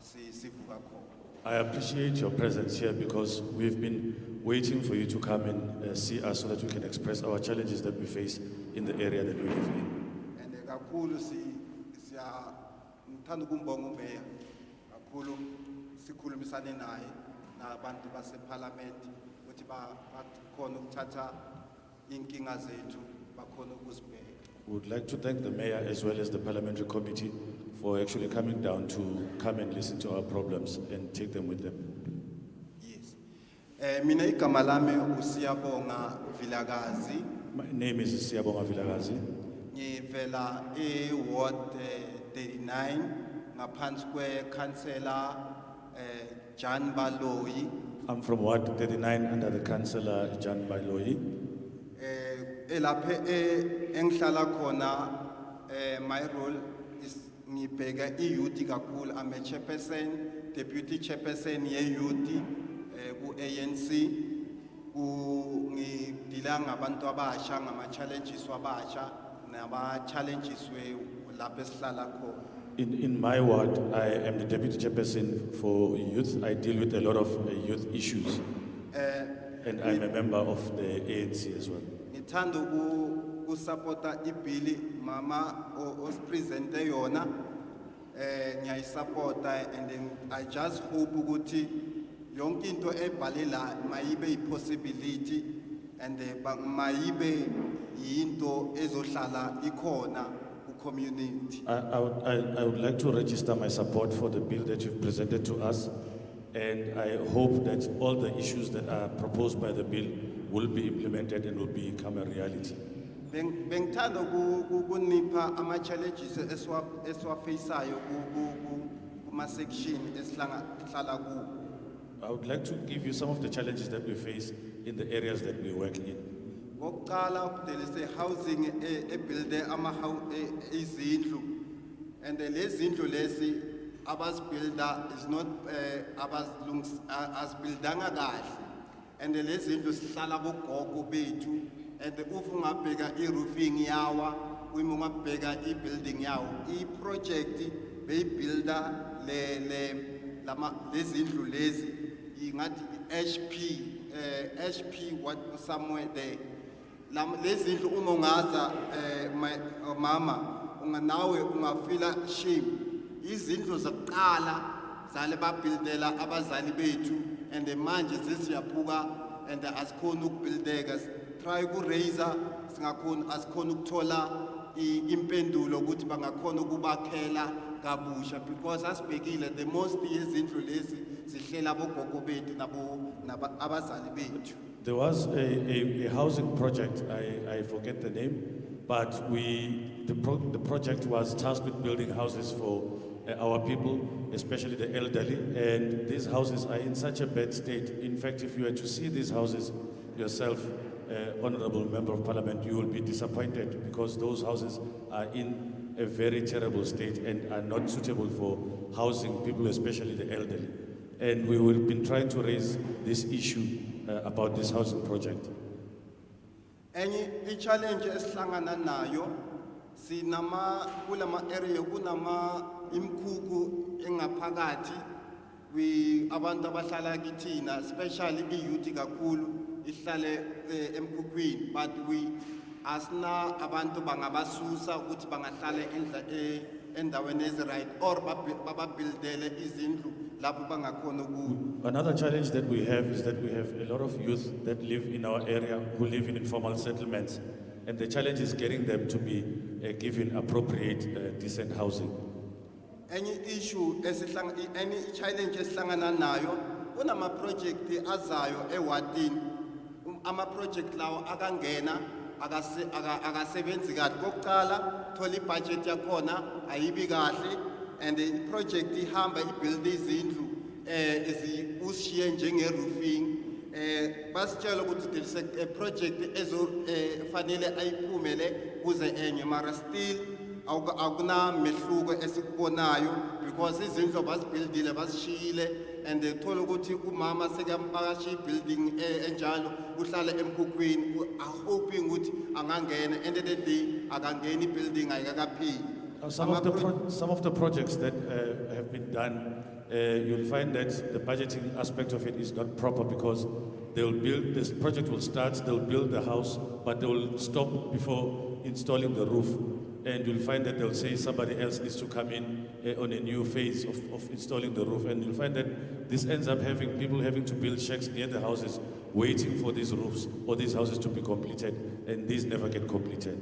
sivuka khona. I appreciate your presence here because we've been waiting for you to come and see us so that we can express our challenges that we face in the area that we live in. And kakhulu ngithanda ukumbonga uMeya kakhulu sikhulumisane naye nabantu baseParliament ukuthi bakhona ukuthatha inkinga zethu bakhona ukuzibheka. We would like to thank the mayor as well as the parliamentary committee for actually coming down to come and listen to our problems and take them with them. Yes. Mina igama lami uSiyabonga Vilakazi. My name is Siyabonga Vilakazi. Ngivela Ward 39 ngaphansi kweCouncillor John Baloyi. I'm from Ward 39 under the Councillor John Baloyi. Elaphe engihlala khona my role is ngibheka iYouth kakhulu. I'm a chairperson, deputy chairperson yeYouth ku ANC. Ngidila ngabantu abasha ngama challenges wabasha naba challenges we lapha esihlala khona. In my ward, I am the deputy chairperson for youth. I deal with a lot of youth issues. And I'm a member of the ANC as well. Ngithanda ukusupporta ibili mama ospresente yona ngiyayisupporta, and then I just hope ukuthi yonke into ebhalela mayibe possibility and mayibe into ezohlala ikhona community. I would like to register my support for the bill that you've presented to us, and I hope that all the issues that are proposed by the bill will be implemented and will become a reality. Bengithanda ukunipha ama challenges eswafesayo kuma section esihlala ku. I would like to give you some of the challenges that we face in the areas that we work in. Ngokuqala there is a housing build izindlu, and lezi zindlu lezi abazbuilder is not asbuildanga kahle, and lezi zindlu sihlala bogogo bethu, and ufu ungabheka i-roofing yawa, uma ungabheka i-building yawo, i-project beyibuilder lezi zindlu lezi ingathi HP what somewhere there. Lezi zindlu uma ungaza mama nawe ungafila shame. Izindlu zokuqala zale babuildela abazali bethu, and manje sesiyaphuka and asikhona ukubuildeka. Try ukuraiser singakhona asikhona ukuthola impendulo ukuthi bangakhona ukubakhela kabusha, because asibhekile the most yezindlu lezi zihlela bogogo bethu abazali bethu. There was a housing project, I forget the name, but the project was tasked with building houses for our people, especially the elderly, and these houses are in such a bad state. In fact, if you were to see these houses yourself, Honorable Member of Parliament, you will be disappointed, because those houses are in a very terrible state and are not suitable for housing people, especially the elderly. And we will be trying to raise this issue about this housing project. Enye challenge esihlangana nayo sinama kulama area kunama imkhukhu engaphakathi abantu abahlala kithina, especially i-youth kakhulu ihlale emkhukhwini, but asina abantu bangabasusa ukuthi bangahlala endaweni ezi-right or bababuildele izindlu lapho bangakhona kuyo. Another challenge that we have is that we have a lot of youth that live in our area who live in informal settlements, and the challenge is getting them to be given appropriate decent housing. Any challenge esihlangana nayo kunama project azayo ewadini, ama project lawo akangena akasebenzi kahle. Kokuqala thola ibudget yakhona ayibi kahle, and the project ihamba ibuild izindlu ushiye njenge roofing, basitshela ukuthi there is a project fanele ayiphumele kuze enye, mara still akuna mehluko esikubonayo, because izindlu bazibuildile basishiyile, and thola ukuthi umama sekampakasha building enjalo uhlala emkhukhwini hoping ukuthi angangena, end of the day akangena building ayikakaphili. Some of the projects that have been done, you'll find that the budgeting aspect of it is not proper, because they'll build, this project will start, they'll build the house, but they will stop before installing the roof. And you'll find that they'll say somebody else needs to come in on a new phase of installing the roof. And you'll find that this ends up having people having to build shacks near the houses, waiting for these roofs or these houses to be completed, and these never get completed.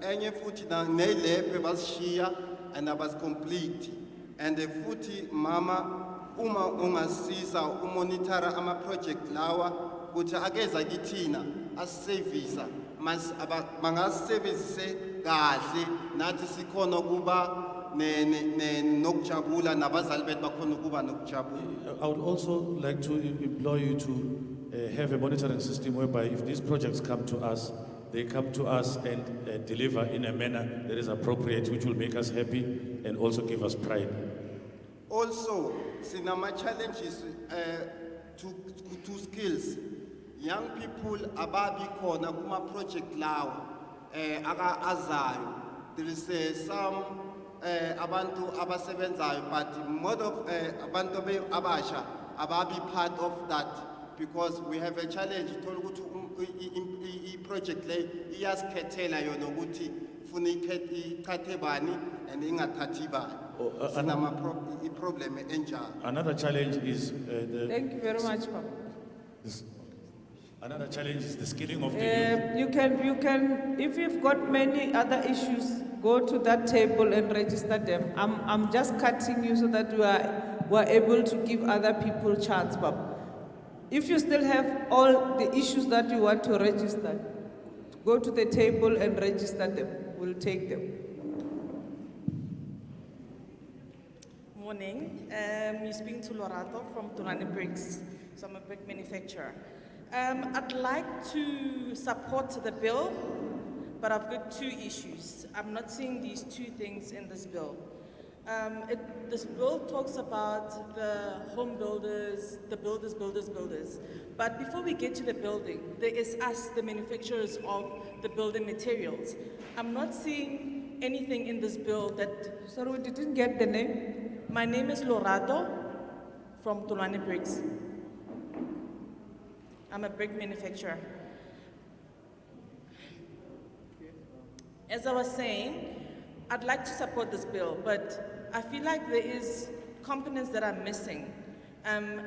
Enye futhi na nelebe bashiya and abas complete, and the futhi mama uma ungasiza umonitora ama project lawa ukuthi akeza kithina asisevisa mangasebenzise kahle nathi sikhona kuba nokujabula nabazali bethu bakhona kuba nokujabula. I would also like to implore you to have a monitoring system whereby if these projects come to us, they come to us and deliver in a manner that is appropriate, which will make us happy and also give us pride. Also, sinama challenges to skills. Young people ababi khona kuma project lawo aka azayo. There is some abantu abasebenzayo, but most of abantu abasha ababi part of that, because we have a challenge i project le iyasikethela yona ukuthi funa ikhethe bani and ingathathi bani. Sinama problem enjalo. Another challenge is Thank you very much, Papa. Another challenge is the skilling of the youth. You can, if you've got many other issues, go to that table and register them. I'm just cutting you so that we are able to give other people chance, Papa. If you still have all the issues that you want to register, go to the table and register them. We'll take them. Morning. You're speaking to Lorato from Tulane Bricks. So I'm a brick manufacturer. I'd like to support the bill, but I've got two issues. I'm not seeing these two things in this bill. This bill talks about the home builders, the builders. But before we get to the building, there is us, the manufacturers of the building materials. I'm not seeing anything in this bill that... Sorry, we didn't get the name. My name is Lorato from Tulane Bricks. I'm a brick manufacturer. As I was saying, I'd like to support this bill, but I feel like there is components that are missing.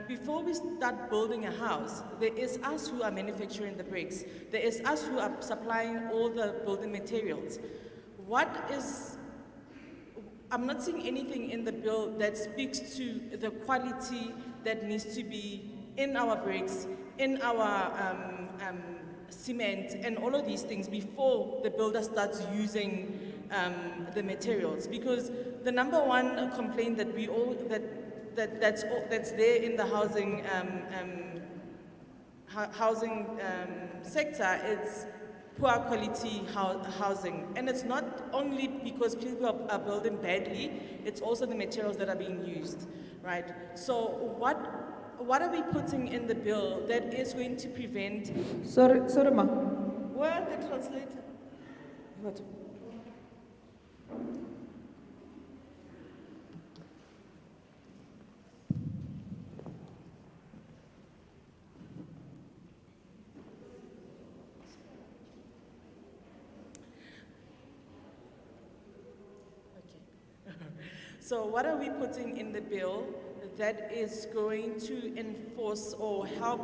Before we start building a house, there is us who are manufacturing the bricks. There is us who are supplying all the building materials. I'm not seeing anything in the bill that speaks to the quality that needs to be in our bricks, in our cement, and all of these things before the builder starts using the materials. Because the number one complaint that that's there in the housing sector is poor quality housing. And it's not only because people are building badly, it's also the materials that are being used, right? So what are we putting in the bill that is going to prevent... Sorry, ma. Where are the translator? What? So what are we putting in the bill that is going to enforce or help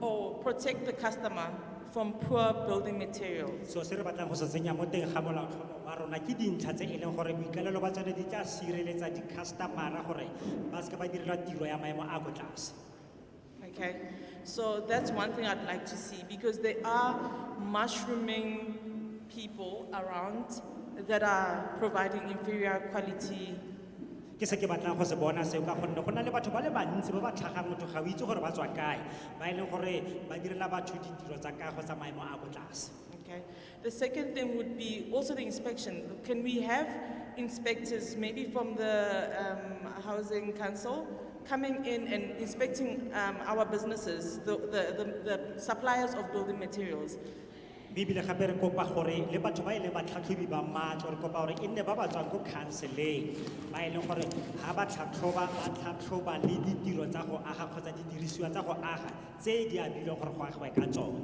or protect the customer from poor building materials? So se re batlang go se tsenya mo teng ga molaotlhomo wa rona ke dintlha tse e leng gore boikalelo ba tsone di tla sireletsa di-customera gore ba seke ba direla tiro ya maemo a ko tlase. Okay, so that's one thing I'd like to see, because there are mushrooming people around that are providing inferior quality. Ke se ke batlang go se bona seo ka gonne go na le batho ba le bantsi ba ba tlhagang motho ga o itse gore ba tswa kae ba e leng gore ba direla batho ditiro tsa kago tsa maemo a ko tlase. Okay. The second thing would be also the inspection. Can we have inspectors, maybe from the Housing Council, coming in and inspecting our businesses, the suppliers of building materials? Bibele gape re kopa gore le batho ba ile ba tlhatlhobi ba matlo re kopa gore e nne ba ba tswang go counseling ba ile gore ha ba tlhatlhoba le ditiro tsa go aga kgotsa didirisiwa tsa go aga tse di abileng gore go agwe ka tsone.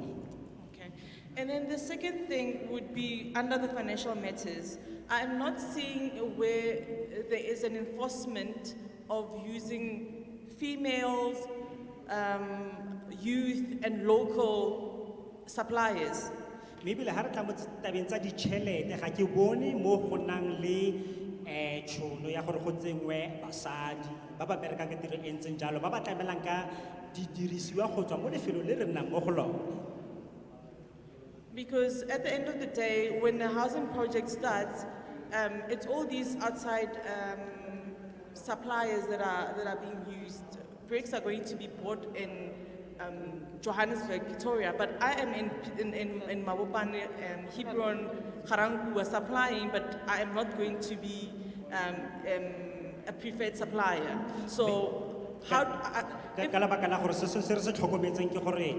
Okay. And then the second thing would be under the financial matters. I am not seeing where there is an enforcement of using females, youth, and local suppliers. Maybe le ha re tla mo tabeng tsa ditšhelete ga ke bone mo go nang le tšhono ya gore go tsengwe basadi ba ba berekang ka tiro e ntseng jalo ba ba tlamelang ka didirisiwa go tswa mo lefelong le re nnang mo go lone. Because at the end of the day, when the housing project starts, it's all these outside suppliers that are being used. Bricks are going to be bought in Johannesburg, Pretoria, but I am in Mabopane, Hebron, Garanku are supplying, but I am not going to be a preferred supplier. So how... Ka lebaka la gore se re se tlhokometseng ke gore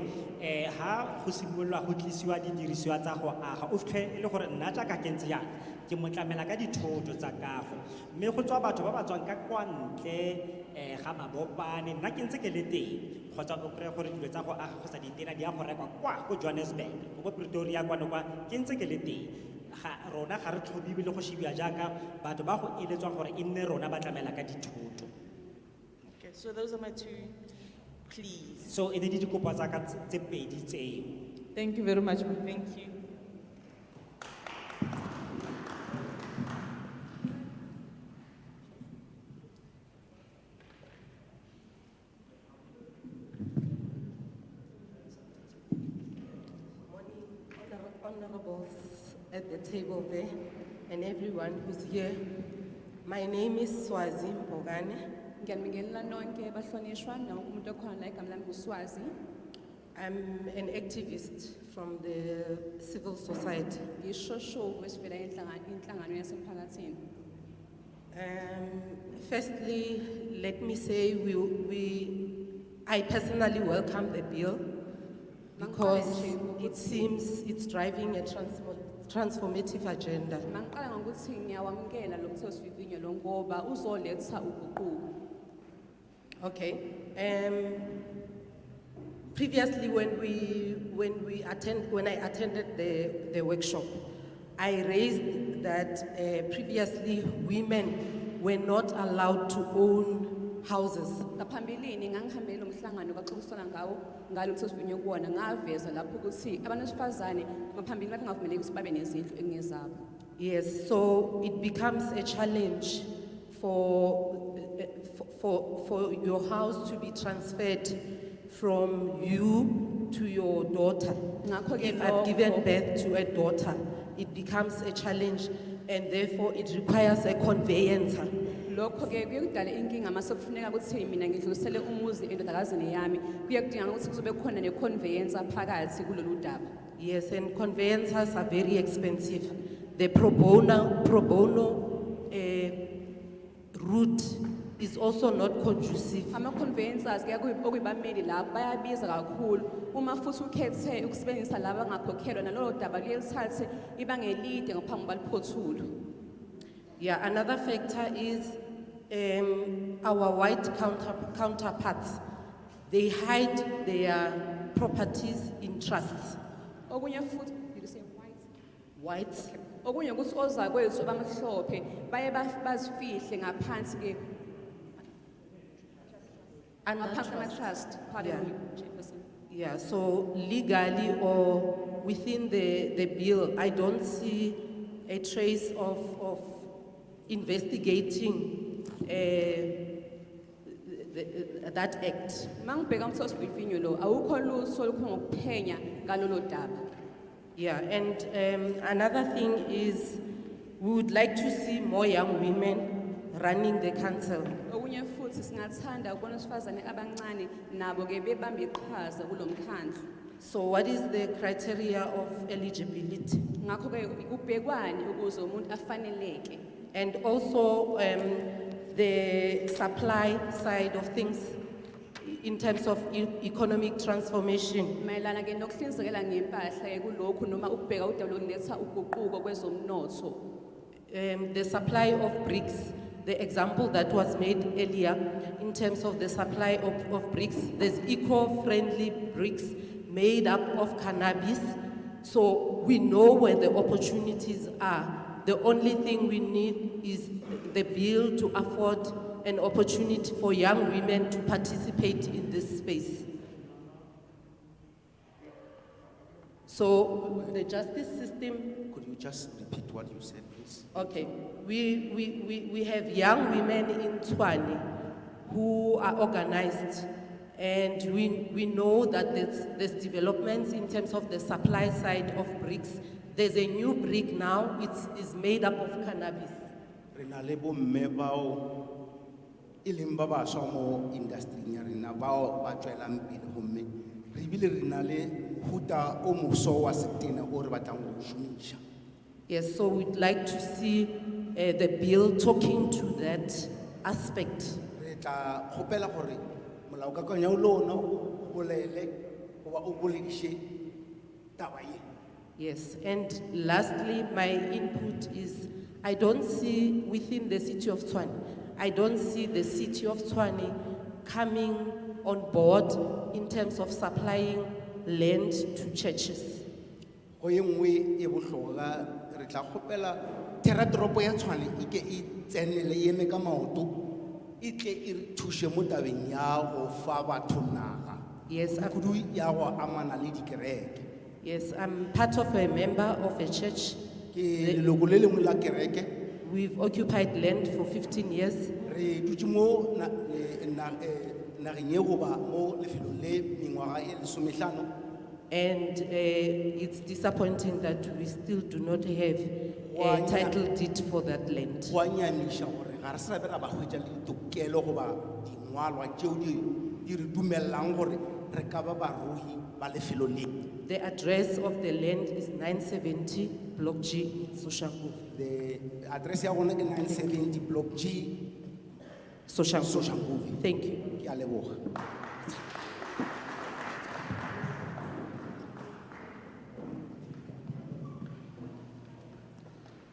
ha go simolola go tlisiwa didirisiwa tsa go aga o fitlhe e le gore nna jaaka ke ntse yana ke mo tlamela ka dithoto tsa kago mme go tswa batho ba ba tswang ka kwa ntle ga Mabopane nna ke ntse ke le teng kgotsa o kry-e gore dilo tsa go aga kgotsa ditena di ya go rekwa kwa ko Johannesburg go Pretoria kwano kwa ke ntse ke le teng rona ga re tlhobiwe le go shebiwa jaaka batho ba go eletswang gore e nne rona ba tlamela ka dithoto. Okay, so those are my two pleas. So e ne di dikopo tsa ka tse pedi tseo. Thank you very much. Thank you. honorables at the table there and everyone who's here. My name is Swazi Mbogane. Ngiyanibingelela nonke bahlonishwa nawonke umuntu okhona la igama lami nguSwazi. I'm an activist from the civil society. Ngishoshovu esivela inhlangano yasemphakathini. Firstly, let me say I personally welcome the bill because it seems it's driving a transformative agenda. Mangiqala ngokuthi ngiyawamukela lo mthethosivivinyo lo ngoba uzoletha uguquko. Okay. Previously, when I attended the workshop, I raised that previously women were not allowed to own houses. Ngaphambilini ngangihambele umhlangano kwaxoxisana ngawo ngalo mthethosivivinyo kuwona ngaveza lapho ukuthi abantu besifazane ngaphambili babengavumeleki ukuthi babe nezindlu ekungezabo. Yes, so it becomes a challenge for your house to be transferred from you to your daughter. If I've given birth to a daughter, it becomes a challenge and therefore it requires a conveyancer. Lokho ke kuyakudala inkinga mase kufuneka ukuthi mina ngidlulisele umuzi endodakazini yami kuyakudingana ukuthi kuzobe khona ne-conveyancer phakathi kulolu daba. Yes, and conveyancers are very expensive. The pro bono route is also not conducive. Ama-conveyancers ke okuyibameli lapho bayabiza kakhulu. Uma futhi ukhethe ukusebenzisa laba angakhokhelwa nalolo daba liye lithathe ibanga elide ngaphambi baliphothula. Yeah, another factor is our white counterparts. They hide their properties in trusts. Okunye futhi, did you say white? White. Okunye ukuthi ozakwethu abamhlophe baye bazifihle ngaphansi ke trust. Pardon me, Chairperson. Yeah, so legally or within the bill, I don't see a trace of investigating that act. Mangibheka umthethosivivinyo lo awukho lutho olukhona ngokuphenya ngalolo daba. Yeah, and another thing is we would like to see more young women running the council. Okunye futhi singathanda ukubona abesifazane abancane nabo ke bebambe iqhaza kulomkhandlu. So what is the criteria of eligibility? Ngakho ke kubhekwani ukuze umuntu afaneleke. And also the supply side of things in terms of economic transformation. Mayelana ke nokuhlinzekela ngempahla ke kulokhu noma ukubheka udaba lokuletha uguquko kwezomnotho. The supply of bricks, the example that was made earlier in terms of the supply of bricks, there's eco-friendly bricks made up of cannabis. So we know where the opportunities are. The only thing we need is the bill to afford an opportunity for young women to participate in this space. So the justice system. Could you just repeat what you said, please? Okay, we have young women in Tshwane who are organized, and we know that there's developments in terms of the supply side of bricks. There's a new brick now, it's made up of cannabis. Renalebo mebao ilimba ba somo industry nya rena bao ba tswelang pele homme re bile renale huta o moso wa setena o re batlang go shumisha. Yes, so we'd like to see the bill talking to that aspect. Re tla khopela gore molao ka kanya o lona o bolele go ba o boledishe taba ye. Yes, and lastly, my input is I don't see within the city of Tshwane, I don't see the city of Tshwane coming on board in terms of supplying land to churches. Go yengwe e bohloga re tla khopela teradropo ya Tshwane ike e tsenele yeme ka maoto e tle e re thushe mo tabeng ya go fa batho naga. Yes, kudu ya go amana le dikereke. Yes, I'm part of a member of a church. We've occupied land for 15 years. And it's disappointing that we still do not have a title deed for that land. Wa nyamisha gore ga re sa be ra ba hwetša le ditokelo goba dingwalwa tšeo di re dumellang gore re ka ba barui ba lefelo le. The address of the land is 970 Block G, Soshanguve. The address ya gona ke 970 Block G, Soshanguve. Thank you. Ke a leboga.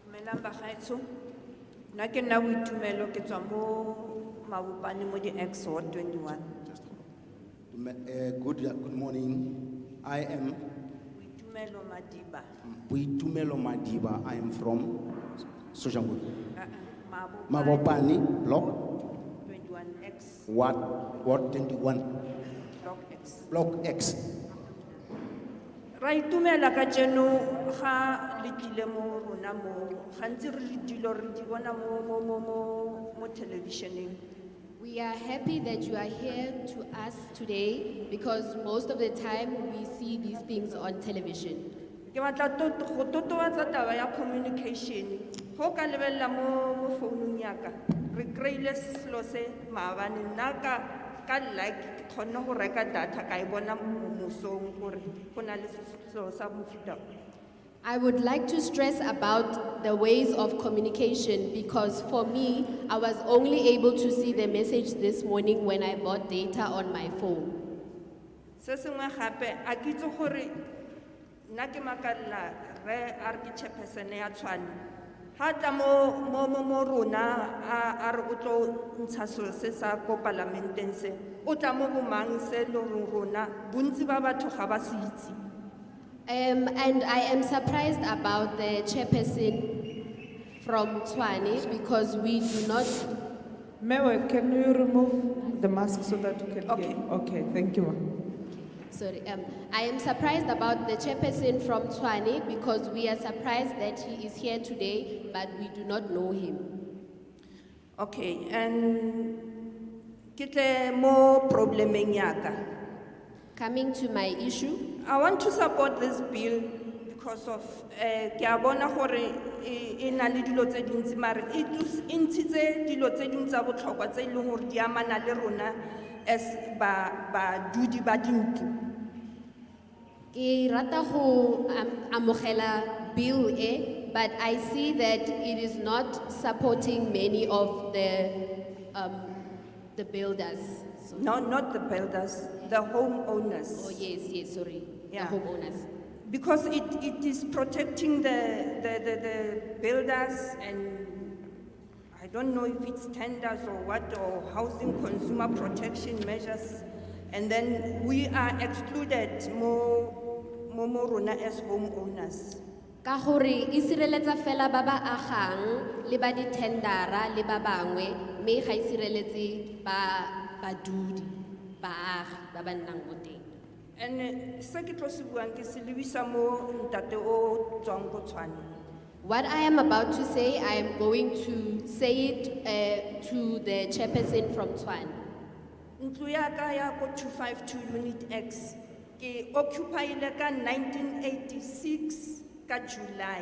Dumelang bagaetsho. Nna ke nna Boitumelo ke tswa mo Mabopane mo di X Ward 21. Good morning. I am Boitumelo Madiba. Buitumelo Madiba. I am from Soshanguve. Mabopane Mabopane, Block 21X. Ward 21, Block X. Block X. Ra itumela ka jeno ga le tlile mo rona mo gantsi re le dilo re di bona mo televisioneng. We are happy that you are here to us today because most of the time we see these things on television. Ke batla go totobatsa taba ya communication. Go ka lebella mo founung ya ka. Re kreile selo se maabane nna ka like ke kgone go reka data ka e bona mosong gore go na le selo sa mofuta. I would like to stress about the ways of communication because for me, I was only able to see the message this morning when I bought data on my phone. Se sengwe gape a ke itse gore nna ke makalla re a re ke chairperson ya Tshwane ha tla mo rona a re o tlo ntsha selo se sa ko parlamenteng se o tla mo bomang se lo rona bontsi ba batho ga ba se itse. And I am surprised about the chairperson from Tshwane because we do not. Mayor, can you remove the mask so that we can Okay. hear? Okay, thank you, ma'am. Sorry, I am surprised about the chairperson from Tshwane because we are surprised that he is here today, but we do not know him. Okay, and ke tle mo problemeng ya ka. Coming to my issue, I want to support this bill because of ke a bona gore e na le dilo tse dintsi mare e ntshitse dilo tse dingwe tsa botlhokwa tse e leng gore di amana le rona as badudi ba dintlo. ke rata go amogela bill e, but I see that it is not supporting many of the builders. So- No, not the builders, the homeowners. Oh yes, sorry, Yeah. the homeowners. Because it is protecting the builders and I don't know if it's tenders or what, or housing consumer protection measures. And then we are excluded more rona as homeowners. Ka gore e sireletsa fela ba ba agang le ba di tendera le ba bangwe mme ga e sireletse badudi baagi ba ba nnang mo teng. And se ke tlo se buang ke se lebisa mo ntate o tswang ko Tshwane. What I am about to say, I am going to say it to the chairperson from Tshwane. Ntlo ya ka ya ko 252 Unit X ke occupied ka 1986 ka July.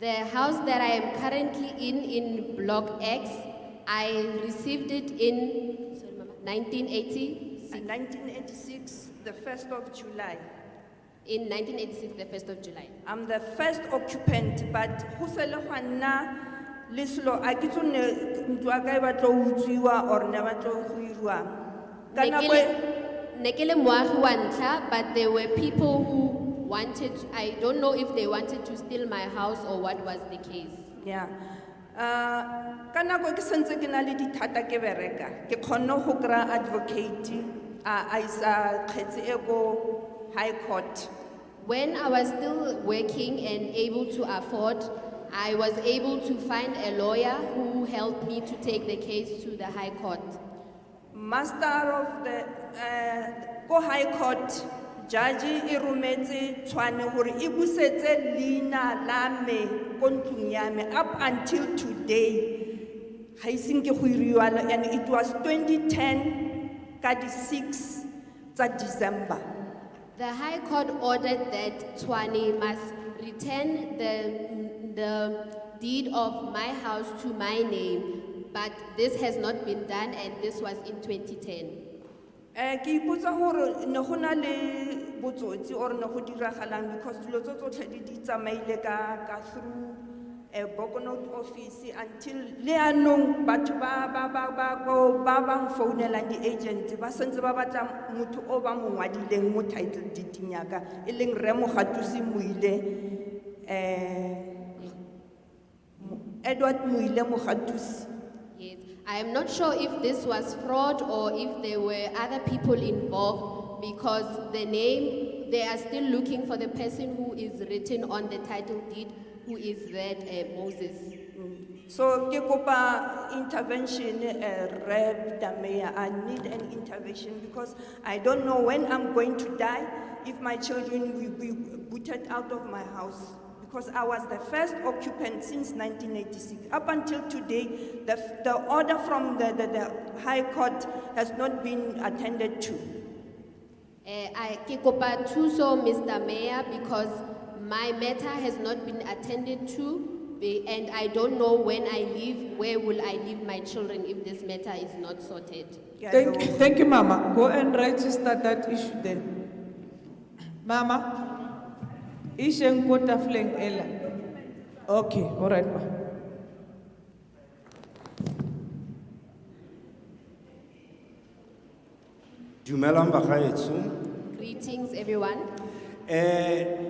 The house that I am currently in Block X, I received it in 1980. 1986, the 1st of July. In 1986, the 1st of July. I'm the first occupant, but who sele gwa nna le selo a ke tsone ntlo ya ka e batla ho utswiwa or ne batla go irwa. Ka nako e- Ne ke le moagi wa ntlha, but there were people who wanted, I don't know if they wanted to steal my house or what was the case. Yeah. Ka nako e ke sentse ke na le dithata ke bereka, ke kgonne go kry-a advocate a isa kgetse e ko High Court. When I was still working and able to afford, I was able to find a lawyer who helped me to take the case to the High Court. Master of the ko High Court, judge e rometse Tshwane gore e busetse leina la me ko ntlong ya me up until today. Ha iseng ke go iriwa and it was 2010 ka di 6 tsa December. The High Court ordered that Tshwane must return the deed of my house to my name, but this has not been done, and this was in 2010. Ki ipotsa hore ne go na le botsotsi or ne go diragalang because dilo tso tsotlhe di tsamaile ka through a Bokonot office until le anong batho ba bang phounelang di agent ba sentse ba batla motho o ba mo ngwadileng mo title deed nyaka e leng Re Mogatusi Muile Edward Muile Mogatusi. Yes, I am not sure if this was fraud or if there were other people involved, because the name, they are still looking for the person who is written on the title deed, who is that Moses. So ke kopa intervention, Rep Damea. I need an intervention because I don't know when I'm going to die if my children will be booted out of my house. Because I was the first occupant since 1986. Up until today, the order from the High Court has not been attended to. I ke kopa thuso, Mr. Mayor, because my matter has not been attended to, and I don't know when I leave, where will I leave my children if this matter is not sorted. Thank you, Mama. Go and register that issue then. Mama. Isheng kota fleng ela. Okay, all right, ma. Dumelang bagaetsho. Greetings, everyone.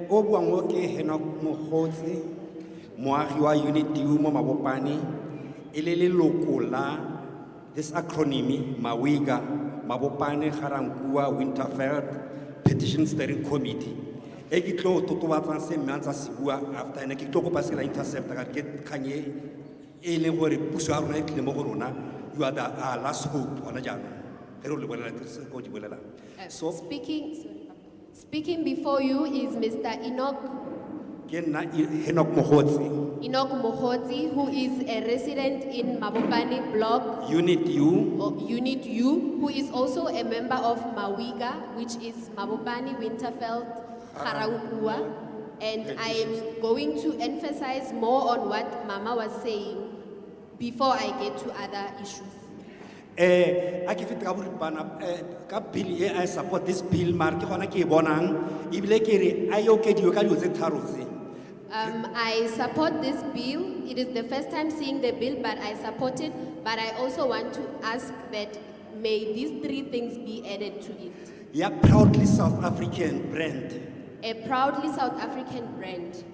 O buang mo ke Henok Mogotsi, moagi wa Unit U mo Mabopane, e le leloko la this acronym MAWIGA, Mabopane Garankuwa Winterveld Petition Steering Committee. Eki tlo totobatsang se mantsa sibua after ene ke tlo go pasela intercept ka ke khanye e le gore puso ya rona e tle mo go rona you are the last hope ona jana re le bolela go di bolela. So Speaking before you is Mr. Enoch Mogotsi, who is a resident in Mabopane block Unit U, who is also a member of MAWIGA, which is Mabopane Winterveld Garankuwa, and I am going to emphasize more on what Mama was saying before I get to other issues. I support this bill, Mark. I support this bill. It is the first time seeing the bill, but I support it. But I also want to ask that may these three things be added to it. Yeah, proudly South African brand. A proudly South African brand.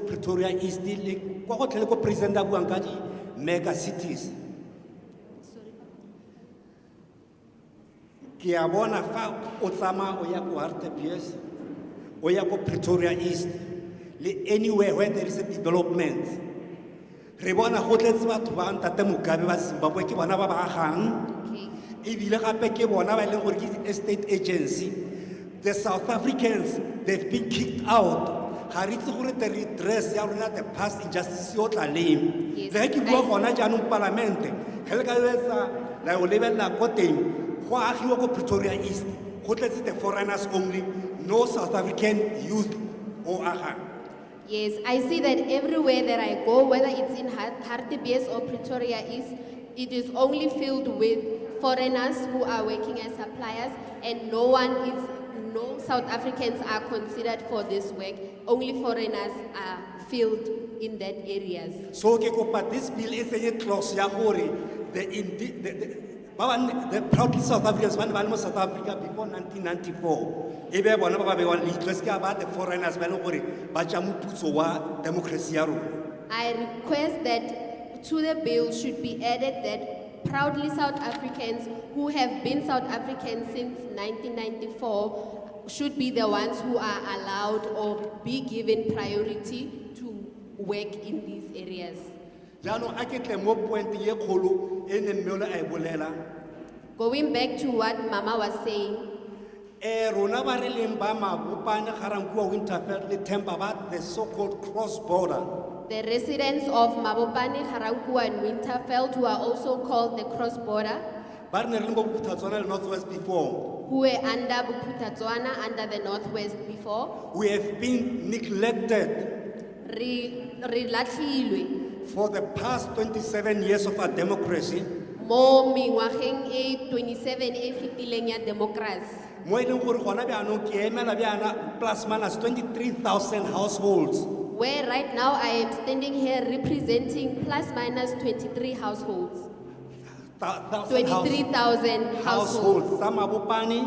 Pretoria East, mega cities. Kia bona fa o tsama o ya ko RTPS o ya ko Pretoria East le anywhere where there is a development re bona go tletse batho ba ntate Mugabe ba Zimbabwe ke bona ba bagang e bile gape ke bona ba le gore ke estate agency. The South Africans, they've been kicked out. Ga re itse gore the redress ya rona the past injustice yo tla leng le ke bua gona jaanong parliament ge le ka etsa la o lebella ko teng go agiwa ko Pretoria East go tletse the foreigners only, no South African youth or aga. Yes, I see that everywhere that I go, whether it's in Hartbees or Pretoria East, it is only filled with foreigners who are working as suppliers, and no South Africans are considered for this work. Only foreigners are filled in that areas. So this bill is a clause ya gore the proud South Africans ban South Africa before 1994. Ebe bona ba be wa litlo se ka ba the foreigners ba le gore ba tja moputso wa democracy ya rona. I request that to the bill should be added that proudly South Africans who have been South Africans since 1994 should be the ones who are allowed or be given priority to work in these areas. Going back to what Mama was saying, the so-called cross-border. The residents of Mabopane, Garankuwa and Winterveld, who are also called the cross-border, Northwest before. who were under Bophuthatswana, under the Northwest before. We have been neglected Re latlhilwe for the past 27 years of our democracy. mo mengwageng e 27 e fetileng ya democracy. Mo e leng gore gona bjaanong ke emela bjana plus minus 23,000 households. Where right now I am standing here representing plus minus 23 households. 23,000 households. Some Mabopane,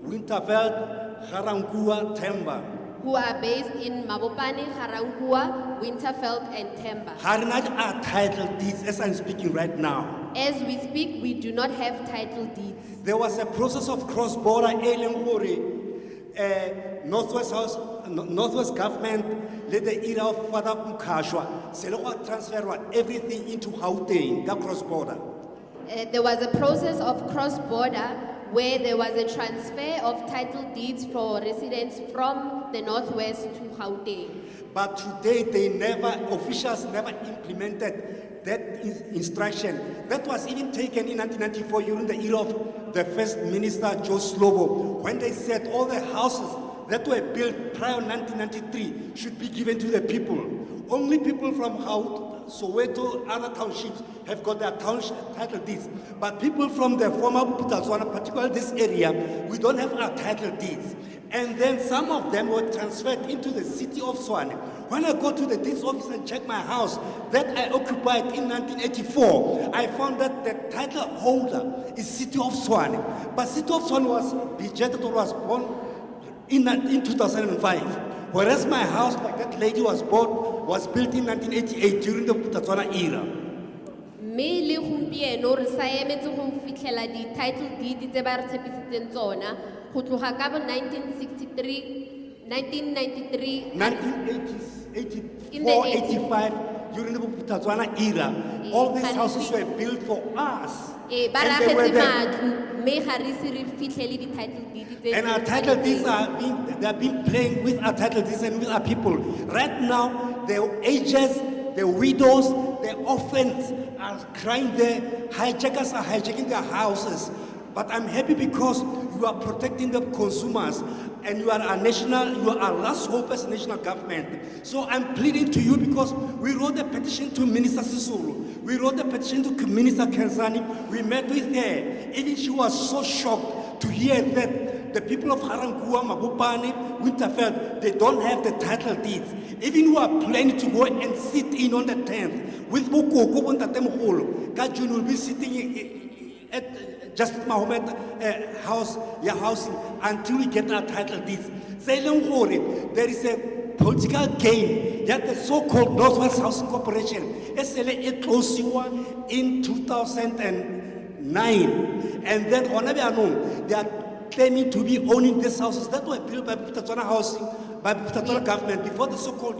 Winterveld, Garankuwa, Themba. Who are based in Mabopane, Garankuwa, Winterveld, and Themba. Harnaj are title deeds as I'm speaking right now. As we speak, we do not have title deeds. There was a process of cross-border Northwest government led the era of Father Mukashwa, Selokwa transfer everything into Gauteng, that cross-border. There was a process of cross-border where there was a transfer of title deeds for residents from the Northwest to Gauteng. But today, officials never implemented that instruction. That was even taken in 1994 during the era of the First Minister, Joe Slovo, when they said all the houses that were built prior to 1993 should be given to the people. Only people from Soweto, other townships have got their township title deeds. But people from the former Bophuthatswana, particularly this area, we don't have our title deeds. And then some of them were transferred into the city of Tshwane. When I go to the deeds office and check my house that I occupied in 1984, I found that the title holder is city of Tshwane. But city of Tshwane was bejetted or was born in 2005. Whereas my house, like that lady was built in 1988 during the Bophuthatswana era. Me le gompieno re sa emetse go fitlhela di title deed tse ba re tshepisitseng tsona go tloga ka bo 1963 1993 1984 85 during the Bophuthatswana era, all these houses were built for us. ba And they were ragetse there. matlo me ga re se re fitlhele di title deed tse And our title deeds they have been playing with our title deeds and with our people. Right now, the ages, the widows, the orphans are crying there. Hijackers are hijacking their houses. But I'm happy because you are protecting the consumers and you are our last hope as a national government. So I'm pleading to you because we wrote a petition to Minister Sisulu. We wrote a petition to Minister Kenzani. We met with her. Even she was so shocked to hear that the people of Garankuwa, Mabopane, Winterveld, they don't have the title deeds. Even who are planning to go and sit in on the 10th with Bokoko Bontatemholo, Kajun will be sitting at Justice Mohammed housing until we get our title deeds. There is a political game that the so-called Northwest Housing Corporation, SLA, it closed in 2009. And then they are claiming to be owning these houses that were built by Bophuthatswana Housing, by Bophuthatswana government before the so-called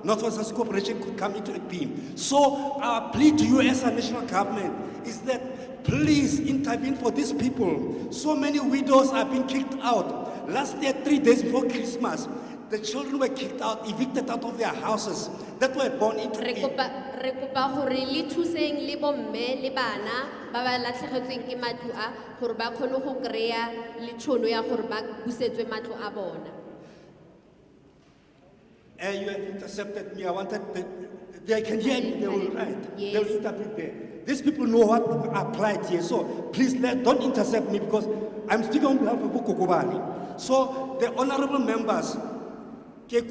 Northwest Housing Corporation could come into being. So our plea to you as a national government is that please intervene for these people. So many widows are being kicked out. Last year, 3 days before Christmas, the children were kicked out, evicted out of their houses that were born into re kopa gore le thuseng le bomme le bana ba ba latlhegetsweng ke matlo a gore ba kgone go kry-a le tšhono ya gore ba busetswe matlo a bona. You have intercepted me. I wanted they can hear me, they will write. They will interpret there. These people know what applied here. So please don't intercept me because I'm speaking on behalf of Bukokobani. So the honorable members, This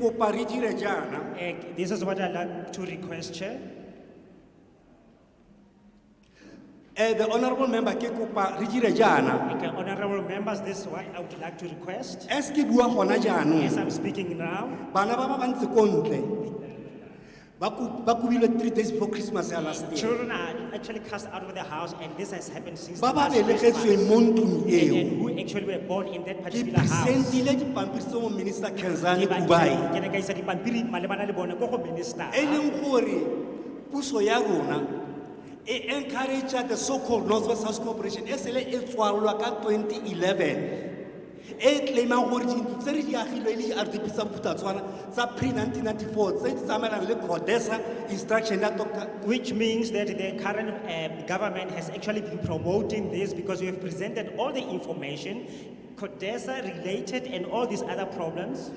is what I'd like to request, Chair. The honorable member, Honorable members, this is what I would like to request. As I'm speaking now, Bakubile 3 days before Christmas last year. children are actually cast out of the house, and this has happened since Ba ba last belegetswe Christmas. mo ntlong eo. And who actually were born in that Ke particular house. presentile dipampiri tse mo Minister Kenzani Ke ba- Kubai. ke ne ka isa dipampiri malebana le bone ko go minister. E leng gore puso ya rona e encourage the so-called Northwest House Corporation e sele e tswalwa ka 2011. e claimang gore dintlo tse re di agilwe le di-RDP tsa Bophuthatswana tsa pre-1994 tse di tsamaelang le CODESA instruction ya Dr. Which means that the current government has actually been promoting this because we have presented all the information, CODESA related and all these other problems.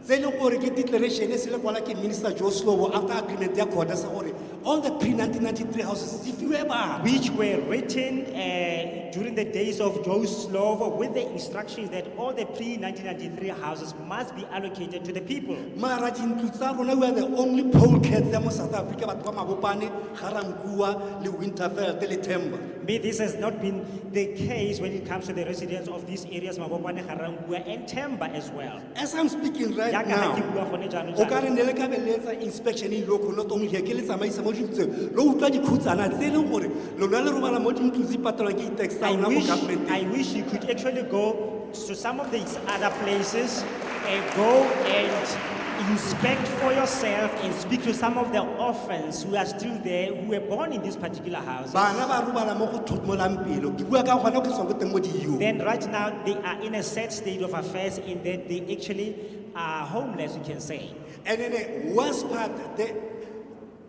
tse e leng gore ke declaration e se le kwala ke Minister Joe Slovo after agreement ya CODESA gore all the pre-1993 houses di fiwe batho. Which were written during the days of Joe Slovo with the instructions that all the pre-1993 houses must be allocated to the people. Mara dintlo tsa rona we are the only poll cats ya mo South Africa batho ba Mabopane, Garamkua le Winterveld le Themba. But this has not been the case when it comes to the residents of these areas, Mabopane, Garamkua and Themba as well. As I'm speaking right Yaka now, ha ke bua gone jaanong o jaana. ka re ne le ka beletsa inspection in local not only here ke le tsamaisa mo dintlong lo utlwa dikhutsana tse e leng gore lona le robala mo dintlong tse patalwang ke tax tsa rona mo government. I wish you could actually go to some of these other places and go and inspect for yourself and speak to some of the orphans who are still there, who were born in this particular house. Bana ba robala mo go thotmolang pelo ke bua ka gona ke tswa go teng mo di-EU. Then right now they are in a sad state of affairs in that they actually are homeless, you can say. And then the worst part, the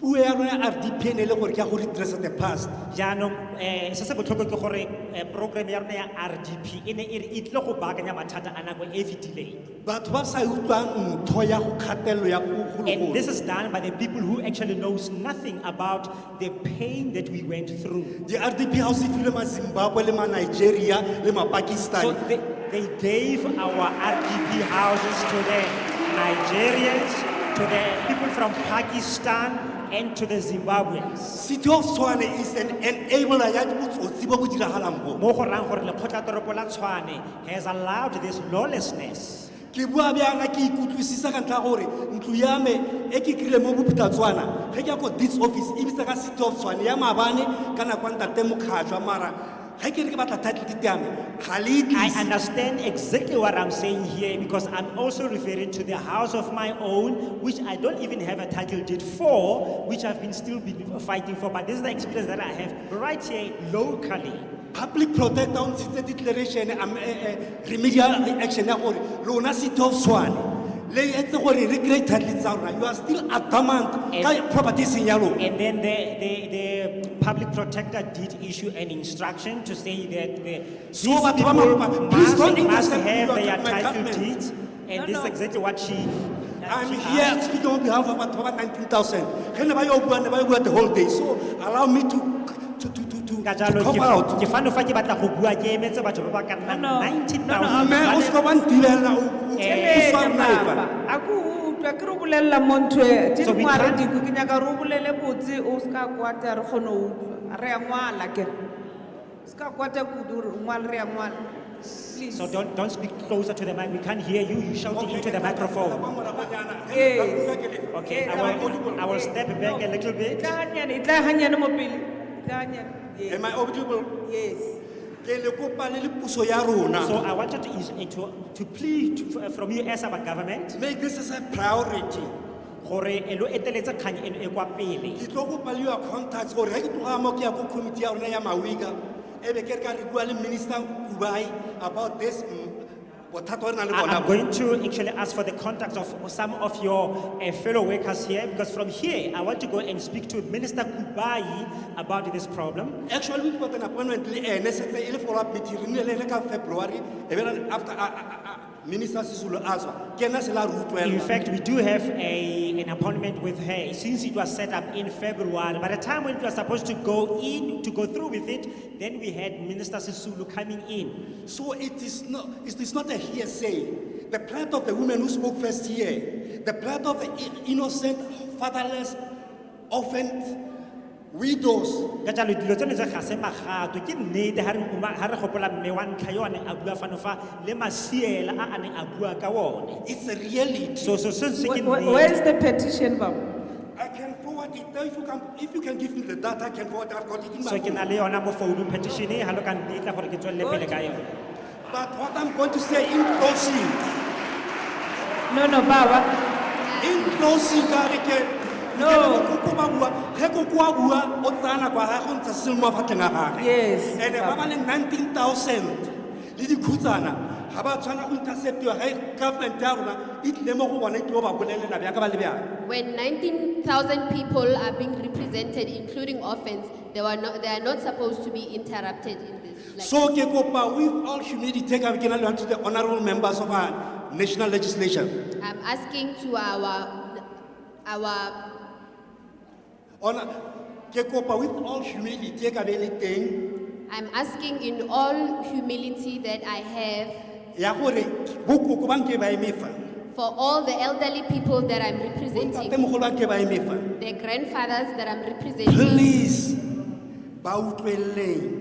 puo ya rona RDP ne le gore ke ya go redress the past. Jaanong se se botlhokwa ke gore program ya rona ya RDP e ne e re e tle go baakanya mathata a nako e fetileng. Batho ba sa utlwang ntho ya go kgatelelo ya And this is done by the people who actually knows nothing about the pain that we went through. The RDP house e filwe ma Zimbabwe le ma Nigeria le ma Pakistan. So they gave our RDP houses to the Nigerians, to the people from Pakistan, and to the Zimbabweans. City of Tshwane is an enabler ya botsotsi bo bo diragalang bo. Mo go rang gore lekgotlatoropo la Tshwane has allowed this lawlessness. Ke bua bjana ke ikutlwisisa ka ntlha gore ntlo ya me e ke krile mo Bophuthatswana ge ke ya ko deeds office e bitsa ka City of Tshwane ya Mabane ka nako ntate Mokgatlwa mara ge ke re ke batla title deed ya me ga le e I tlise. understand exactly what I'm saying here because I'm also referring to the house of my own, which I don't even have a title deed for, which I've been still been fighting for. But this is the experience that I have right here locally. Public protector on the declaration remedial action ya gore lona City of Tshwane le etse gore re create title tsa rona. You are still adamant ka property seng ya lona. And then the public protector did issue an instruction to say that these So what people Mama, please don't must intercept have me, their my title government. deeds. And this is exactly what she I'm here speaking on behalf of about 19,000. Ge ne ba yo bua the whole day. So allow me to ka jalo come out. ke fano fa ke batla go bua ke emetse batho ba ba ka nnang 19,000. Me o se ka ba ntilela o swara knife. Aku utlwa ke re bolelela mo ntho e di So we ngware can't- diko ke nyaka re o bolele botse o ska kwata re kgone o utlwa re ya ngwala ke ska kwata kudu re ngwala re ya ngwala please. So don't speak closer to the mic. We can't hear you. You shouting into the microphone. Yes. Okay, I will step back a little bit. Itla hanyane mo pele. Itla hanyane. Yes. Am I audible? Yes. Ke le kopa le puso ya rona. So I wanted to plead from you as our government. Make this as a priority. Gore elo eteletse kgang eno e kwa pele. Ke tlo kopa le your contacts gore ge ke tloga mo ke ya ko committee ya rona ya Mawiga ebe ke re ka re bua le Minister Kuwait about this bothata o re nang le bona I'm bo. going to actually ask for the contacts of some of your fellow workers here because from here I want to go and speak to Minister Kubai about this problem. Actually we got an appointment le ene setse e le follow up meeting re ne le ka February ebe after Minister Sisulu azwa ke ena se la rutwela. In fact, we do have an appointment with her since it was set up in February. By the time when it was supposed to go through with it, then we had Minister Sisulu coming in. So it is not a hearsay. The plight of the women who spoke first here, the plight of the innocent, fatherless, orphans, widows. Ka jalo dilo tseno tse ga se magato ke nnete ha re gopola mme wa ntlha yo ane a bua fano fa le masiela a ane a bua ka one. It's a reality. So se ke Where is nnete. the petition, Baba? I can forward it. If you can give me the data, I can forward it. I've got it in my So ke na phone. le yona mo founu petition ha lo ka ntitla gore ke tswelle pele ka yona. But what I'm going to say in closing, No, Baba. in closing, No. Yes. And Baba. about 19,000. ha ba tshwana go interceptiwa ga government ya rona e tlile mo go bona e tlo ba bolelela bjaka ba le bjang. When 19,000 people are being represented, including orphans, they are not supposed to be interrupted in this. Like, So ke kopa with all humility take up again to the honorable members of our national legislature. I'm asking to our Honor, ke kopa with all humility take up anything. I'm asking in all humility that I have Ya gore bokoko ba nke ba emefa. for all the elderly people that I'm representing, Tate mogolo ba nke ba emefa. the grandfathers that I'm representing. Please, ba utlweleng.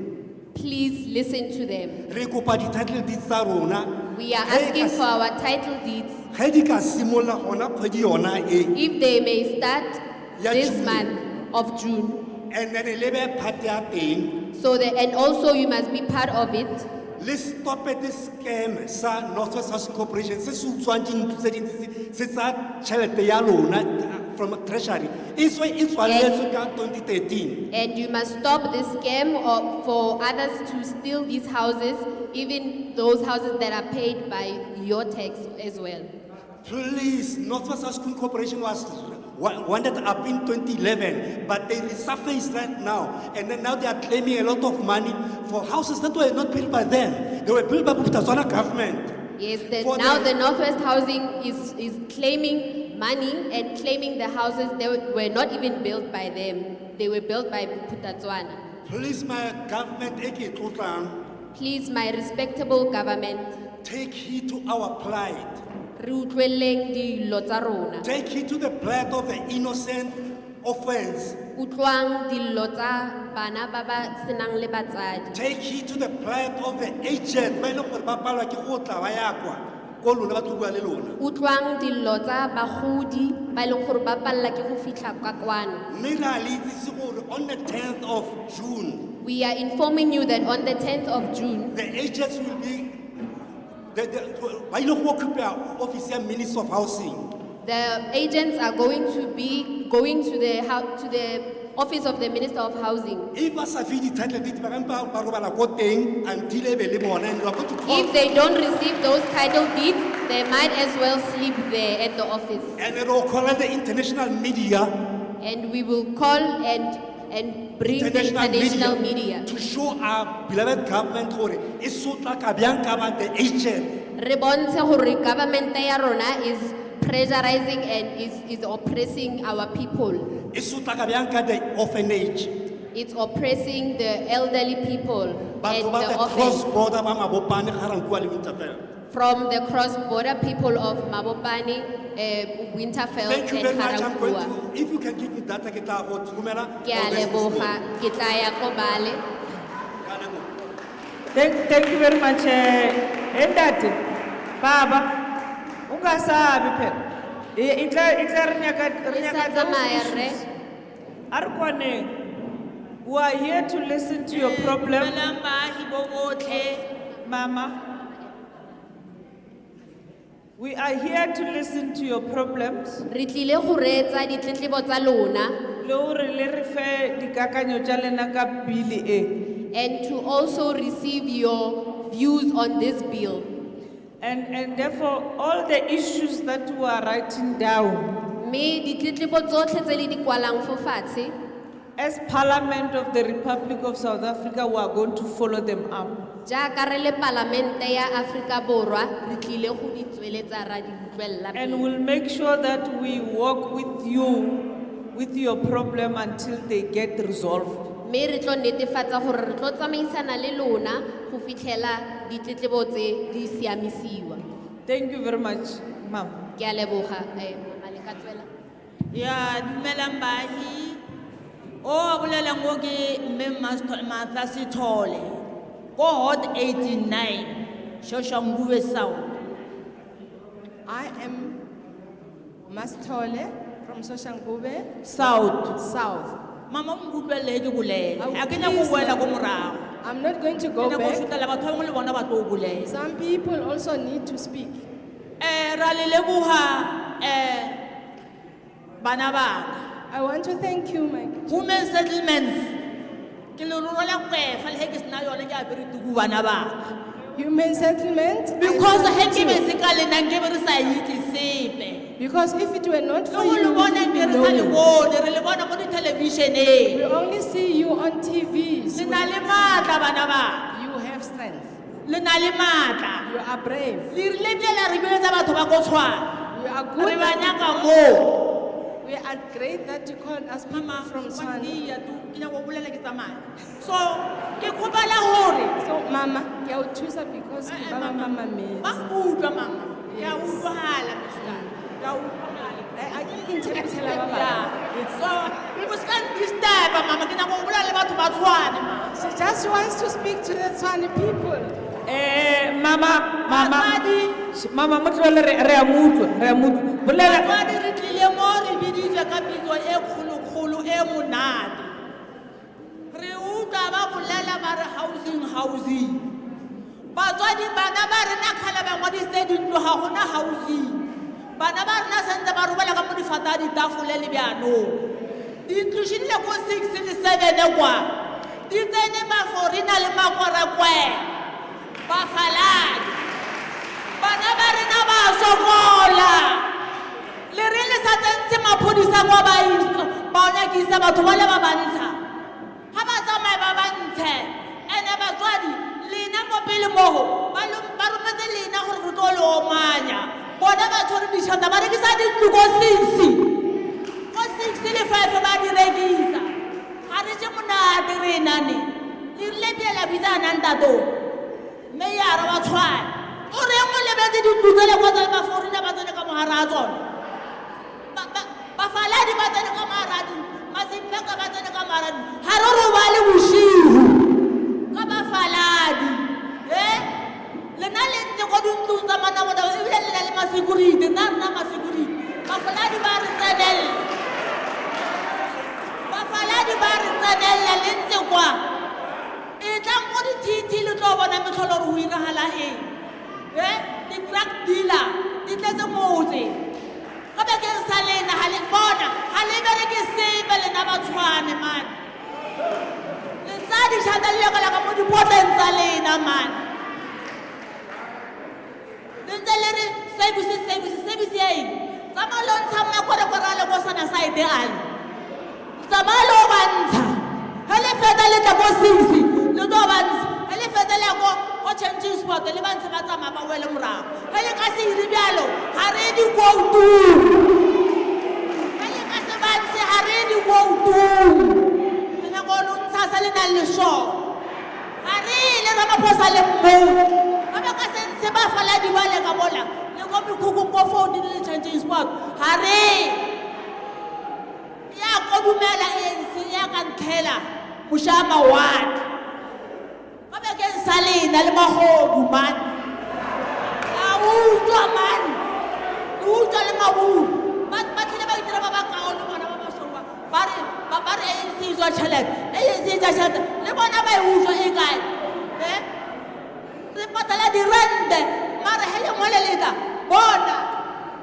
Please listen to them. Re kopa di-title deeds tsa rona. We are asking for our title deeds. Ge di ka simolla gona kgwedi yona e. If they may start Ya this June. month of June. And then lebe part ya teng. So and also you must be part of it. Let's stop at this scam sa Northwest Housing Corporation. Se se utswang dintho tse dintsi se tsa tšhelete ya lona from Treasury. E tswaletswe ka 2013. And you must stop the scam for others to steal these houses, even those houses that are paid by your tax as well. Please, Northwest Housing Corporation was wanted up in 2011, but they resurfaced right now. And then now they are claiming a lot of money for houses that were not built by them. They were built by the Botswana government. Yes, For now the- the Northwest Housing is claiming money and claiming the houses that were not even built by them. They were built by Putatswana. Please, my government, Please, my respectable government, take heed to our plight. re utlweleng dilo tsa rona. Take heed to the plight of the innocent offense. Utlwang dilo tsa bana ba ba senang le batsadi. Take heed to the plight of the aged. Ba e leng gore ba palelwa ke go tla ba ya kwa ko lona ba tlo bua le lona. Utlwang dilo tsa bagodi ba e leng gore ba palelwa ke go fitlha kwa kwano. Mme re a le itsise gore on the 10th of June, We are informing you that on the 10th of June, the agents will be ba ile go occupy office ya Minister of Housing. the agents are going to be going to the office of the Minister of Housing. If ba sa fi di-title deed ba kampa ba robala ko teng until e be le bona and we are going to call If they don't receive those title deeds, they might as well sleep there at the office. and we will call the international media And we will call and bring the international media. to show our beloved government gore e sotla ka bjang ka ba the agent. Re bontshe gore government ya rona is pressurizing and is oppressing our people. E sotla ka bjang ka the orphanage. It's oppressing the elderly people and Batho ba the the orphans. cross-border ba Mabopane Garankuwa le Winterfell. From the cross-border people of Mabopane, Winterfell Thank you and very much. I'm going Harakua. to, if you can give me data, ke tla go romela Ke a all this leboga, ke tla ya ko Bale. Thank you very much. Endate, Baba, ungasabi phela. Itla re nyaka tsamaya, rre. Arkwane, we are here to listen to your problem. Mama, we are here to listen to your problems. Re tlile go reetsa ditletlebo tsa lona. Le hore le re fe dikakanyo tsa lena ka bill e. And to also receive your views on this bill. And therefore, all the issues that we are writing down, Me ditletlebo tsotlhe tse le di kwalang fo fatshe, as Parliament of the Republic of South Africa, we are going to follow them up. jaaka re le palamente ya Afrika Borwa, re tlile go di tsweletsa ra di utlwella And pele. we'll make sure that we work with you, with your problem until they get resolved. Me re tlo netefatsa gore re tlo tsamaisana le lona go fitlhela ditletlebo tse di siamisiwa. Thank you very much, Ma'am. Ke a leboga, Mama le ka tswela. Ya dumelang bahi o bolela ngo ke mme Martha Sithole ko hot 89 Shoshanguve South. I am Mastole from Soshanguve South. Mama mbutlwele ke bolela a kenya go boela go morago. I'm not going to go Ke na go back. shutela batho ba bangwe le bona ba tlo bolela. Some people also need to speak. Ra le leboga bana ba I want to thank you, my women settlements ke le rola kwefa le he ke sena yone ke a bere tuku bana ba Human settlement. Because I he support you. basically nangebe sa yiti sepe. Because if it were not for Lo you, lo bona we ngere sa le bone re le bona mo di television we only see you on TV. le na le matla bana ba You have strength. le na le matla You are brave. le rile bjela re beletsa batho ba go tshwana We are re good. ba nyaka mo We are great that you call us people from Swan. so ke khopela hore So, Mama, ke a o thusa because ke ba mama me. ba utlwa mama ya utlwahala mister ya utlwahala I can tell you. so o ska disturb mama ke nyaka go bula le batho ba tshwane mama She just wants to speak to the Tswane people. Mama, motlole re a mutwa. Bolela batswadi re tlile mo re biditswe ka pitso e kgolokgolo e monate re utlwa ba bolela ba re housing batswadi bana ba rena kgale ba ngwadisitse dintlo ga gona housing bana ba rena santse ba robala ka mo difata ditafole le bjanong dintlo šedile ko 6 le 7 kwa di tsene maforina le makwerekwe bafaladi bana ba rena ba sokola le re le sa tsentse maphodisa kwa ba nyakisa batho ba le ba bantsha ga ba tsamaye ba bantshe ene batswadi lena mo pele mogo ba rometse lena gore re tlo le omanya bona ba tshwere ditšhata ba rekisa dintlo ko 6 le 5 ba di rekisa ga re je monate re nane le rile pela bitsana ntato mme ya re wa tshwana o re mo lebetse dintlo tse le kgotsa le baforina ba tsene ka mogara a tsona bafaladi ba tsene ka maradi mazimpeka ba tsene ka maradi ga re roba le boshigo ka bafaladi lena le ntse ko dintlong tsa manamona ebile le na le masecurity nna rena masecurity bafaladi ba re tsenella bafaladi ba re tsenella le ntse kwa e tlang ko dithithi le tlo bona metlholo re go iragala eng di-drug dealer di tletse motse ka bekeng sa lena ga le bona ga le bereke sepe lena ba tshwane man le tsa dišhata le lekala ka mo dipotleng tsa lena man le ntse le re service ya eng tsamaya lo ntsha makwerekwere a le ko sana side ale tsamaya lo bantsha ga le feta le tla ko 6 le tlo bantsha ga le feta le ko changing spot le ba ntse ba tsamaya ba wele morago ga le ka se iri bjalo ga re di koutong ga le ka se bantse ga re di koutong le nyako lo ntsha sa le nang le sho ga re le ramaphosa le mmou ga ba ka se ntse ba faladi ba le ka mola le ko mekhukung ko foudi le changing spot ga re ya kodumela ANC ya ka ntlhela mošama wadi ka bekeng sa lena le magodu man a utlwa man le utlwa le mabudu ba tlhile ba itira ba bakao le bona ba bašoa ba re ANC e tswa tšhelete ANC e tsa tšhelete le bona ba e utlwa e kae re patala dirente mare ge lengwe le leta bona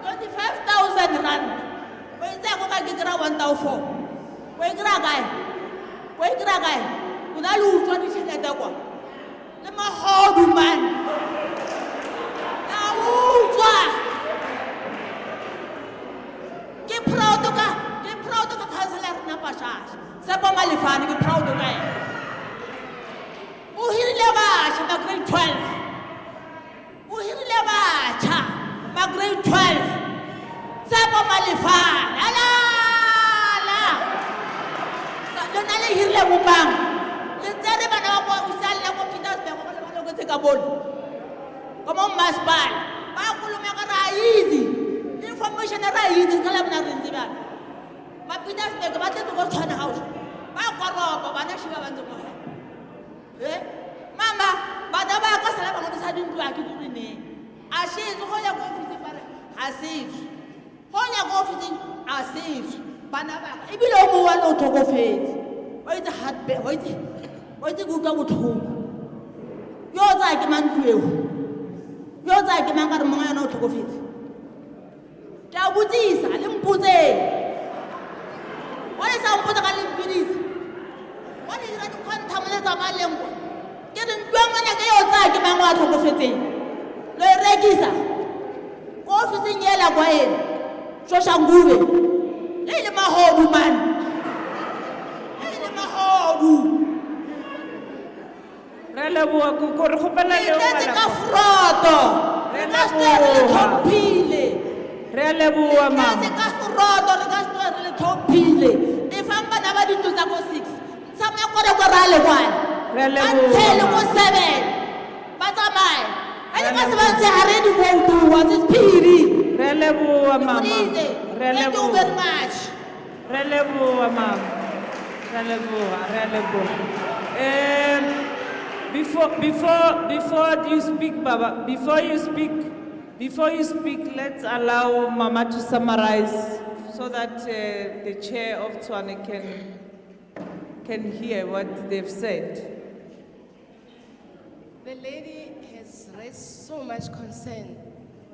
25,000 rand o itse go ka ke kry-a 1,400 o e kry-a kae o na le utlwa ditšhelete kwa le magodu man a utlwa ke proud ka councilor rena Pashasha Sepo Malefane ke proud ka ena o hirile batšha ba grade 12 o hirile batšha ba grade 12 Sepo Malefane alala lona le hirile bopang le tsere bana ba bo usalla ko Petersburg ba le ba loketse ka bolo ka mo masipala ba kulumeka ra easy information ra easy kala bana re ntse bana ba Petersburg ba tletse go tshwana house ba koroba bana shiba ba ntse mo mama bana ba ka sala ba ngotsa dintlo a ke tsene a shitse go ya go office bare a sitse go ya go office a sitse bana ba ibile o mo wa no tlhokofetse wa itse heartbeat wa itse go ka botlhoko yo tsa ke mang tueo yo tsa ke mang ka re mongwe yona o tlhokofetse ke a botsisa le mpotse wa le sa mpotsa ka le mpidisi wa le dira di quantum le tsa malengo ke re ntwa ngwana ke yo tsa ke mang a tlhokofetseng lo e rekisa ko ofising ela kwa ena Shoshangube le le mahodu man le mahodu Re leboha ko re kgopela le Tletse ka froto re ka se re le tlhophile Re leboha mama Tletse ka froto re ka se re le tlhophile e fang bana ba ditlo tsa go 6 tsama go re go rale kwana Re leboha until go 7 ba tsamaye ene ka se ba se hare di go wa tsphiri Re leboha mama Please, Re thank you leboha very much Re leboha mama Re leboha Before you speak, Baba, before you speak, let's allow Mama to summarize so that the chair of Tswane can hear what they've said. The lady has raised so much concern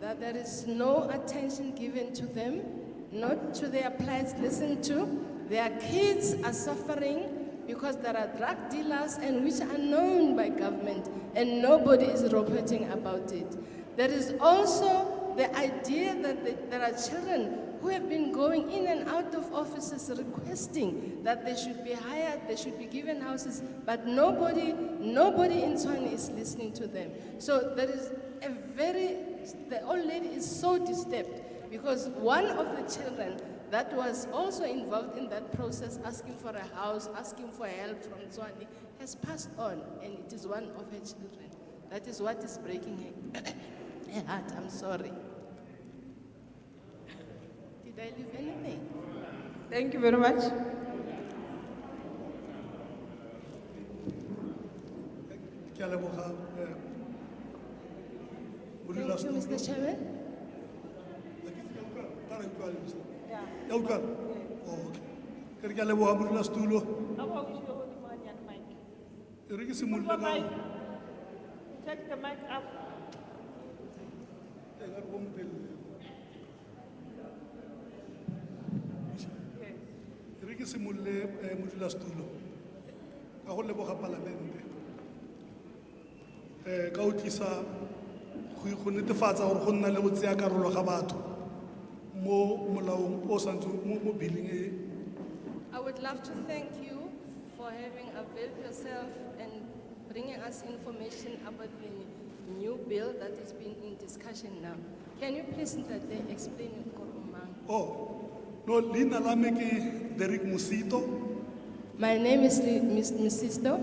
that there is no attention given to them, not to their plights listened to. Their kids are suffering because there are drug dealers and which are known by government and nobody is reporting about it. There is also the idea that there are children who have been going in and out of offices requesting that they should be hired, they should be given houses, but nobody in Tswane is listening to them. So there is the old lady is so disturbed because one of the children that was also involved in that process, asking for a house, asking for help from Tswane, has passed on, and it is one of her children. That is what is breaking her heart. I'm sorry. Did I leave anything? Thank you very much. Thank you, Mr. Chairman. Ya utlwa? Oh, okay. Ke re ke a leboha modulasetulo. E re ke simolola ka Take the mic up. E re ke simolole modulasetulo ka go leboga palamente ka o tlisa go netefatsa gore go nna le botseya karolo ga batho mo molaong o santse mo billing e. I would love to thank you for having availed yourself and bringing us information about the new bill that is being in discussion now. Can you please explain it, Koromang? Oh, no, leina la me ke Derek Musito. My name is Misisto.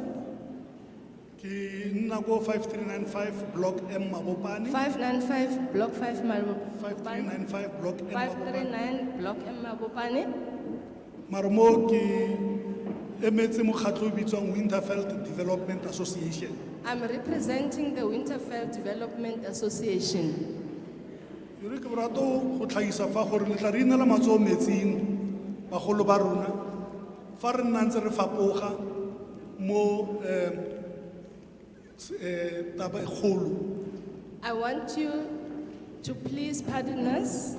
Ke nna go 5395 Block M Mabopane. 595 Block 5 Mabopane. 5395 Block M 539 Block M Mabopane. Marmo ke emetse mokgatlo o bitswang Winterfeld Development Association. I'm representing the Winterfeld Development Association. Re ke borato go tlhaisa fa gore le tla re inela matso metsing bagolo ba rona fa re nna ntse re fapoga mo taba e kgolo. I want you to please pardon us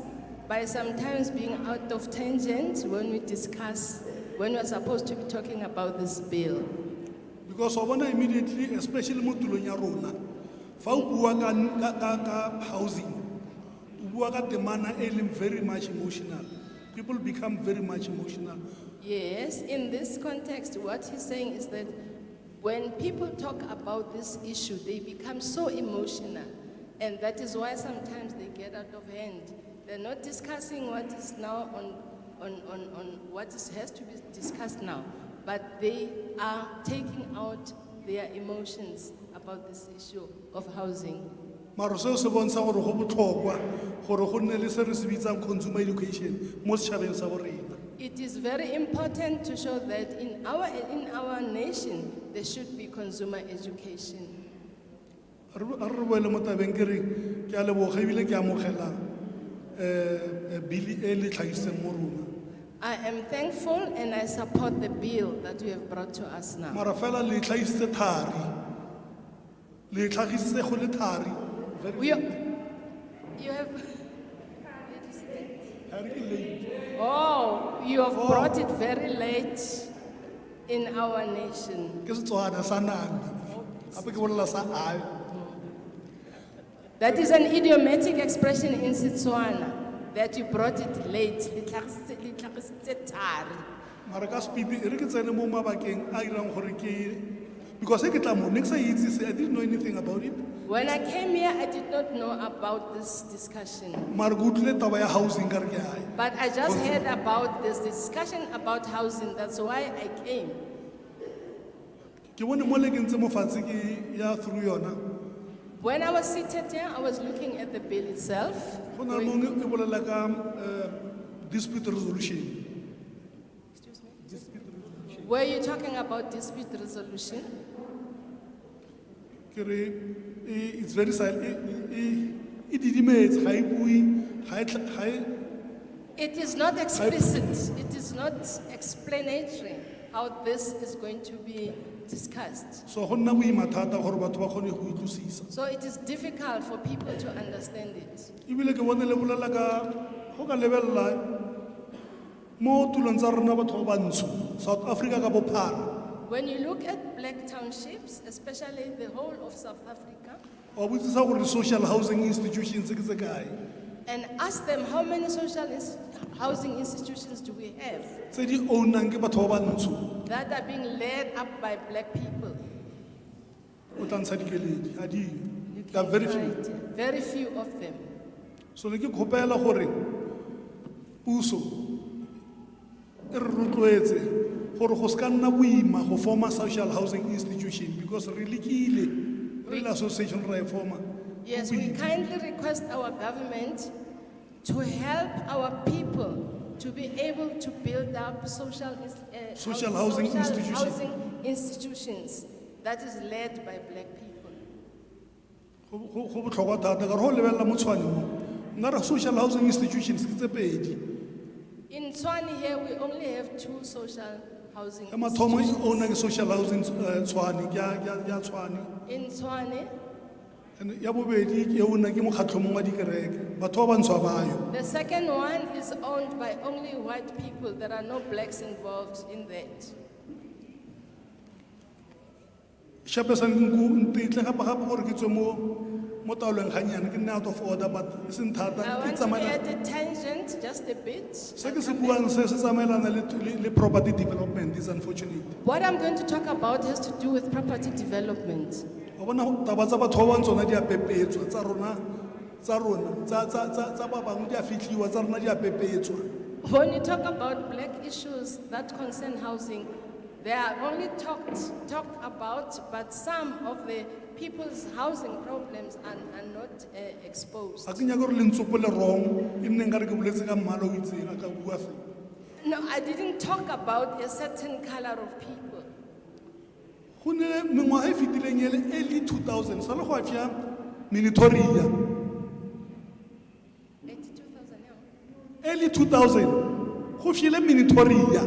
by sometimes being out of tangent when we are supposed to be talking about this bill. Because I want immediately, especially mo tulong ya rona, fa o bua ka housing, o bua ka temana e leng very much emotional. People become very much emotional. Yes, in this context, what he's saying is that when people talk about this issue, they become so emotional. And that is why sometimes they get out of hand. They're not discussing what is now has to be discussed now, but they are taking out their emotions about this issue of housing. Maro seo se bontsha gore go botlhokwa gore go nne le se re se bitsang consumer education mo setšhabeng sa borena. It is very important to show that in our nation there should be consumer education. Re boele mo tabeng ke re ke a leboga ebile ke amogela bili e le tlhagisitseng mo rona. I am thankful and I support the bill that you have brought to us now. Mara fela le tlhagisitse thari. Le tlhagisitse go le thari. You have Oh, you have brought it very late in our nation. Ke Setswana sa nana. Ape ke bolela sa ai. That is an idiomatic expression in Setswana that you brought it late. Le tlhagisitse thari. Mara ka speed, e re ke tsene mo mabakeng a irang gore ke because I didn't know anything about it. When I came here, I did not know about this discussion. Mara ke utlwile taba ya housing ka re ke hai. But I just heard about this discussion about housing. That's why I came. Ke bone mo le ke ntse mo fatshe ke ya through yona. When I was seated here, I was looking at the bill itself. Go na mo e bolela ka dispute resolution. Were you talking about dispute resolution? It's very silent. It is not explicit. It is not explanatory how this is going to be discussed. So it is difficult for people to understand it. South Africa ka bophara. When you look at black townships, especially the whole of South Africa, social housing institutions and ask them how many housing institutions do we have that are being led up by black people. There are very few. Very few of them. So le ke khopela gore puso e re rotloetse gore go ska nna boima go forma social housing institution because re lekile re la association ra e forma. Yes, we kindly request our government to help our people to be able to build up social housing institutions that is led by black people. Go botlhokwa thata ka re go lebella mo Tshwane mo nna re social housing institutions ke tse pedi. In Tshwane here we only have 2 social housing Mathomo e institutions. owner ke social housing Tshwane ya Tshwane. In Tshwane, Ya bobedi ke owner ke mokgatlho mongwe wa dikereke batho ba bantsho ba yo. the second one is owned by only white people. There are no blacks involved in that. Shapesan nku ntitle gape gape gore ke tswe mo taolong ganyane ke nne out of order but e seng thata I ke want to be tsamaela at a tangent just a bit. se ke se buang se tsamaelana le property development is unfortunate. What I'm going to talk about has to do with property development. Wa bona taba tsa batho ba bantsona di a pepetswa tsa rona tsa ba bangwe di a fitlhiwa tsa rona di a pepetswa. When you talk about black issues that concern housing, they are only talked about, but some of the people's housing problems are not exposed. A ke nyaka gore le ntsopole wrong e nne nkare ke boletse ka mmala o itseng a ka bua fe. No, I didn't talk about a certain color of people. Go ne mengwaga e fetileng ele early 2000 sa le go afya Minitoria. 82,000, yeah. Early 2000 go fiele Minitoria.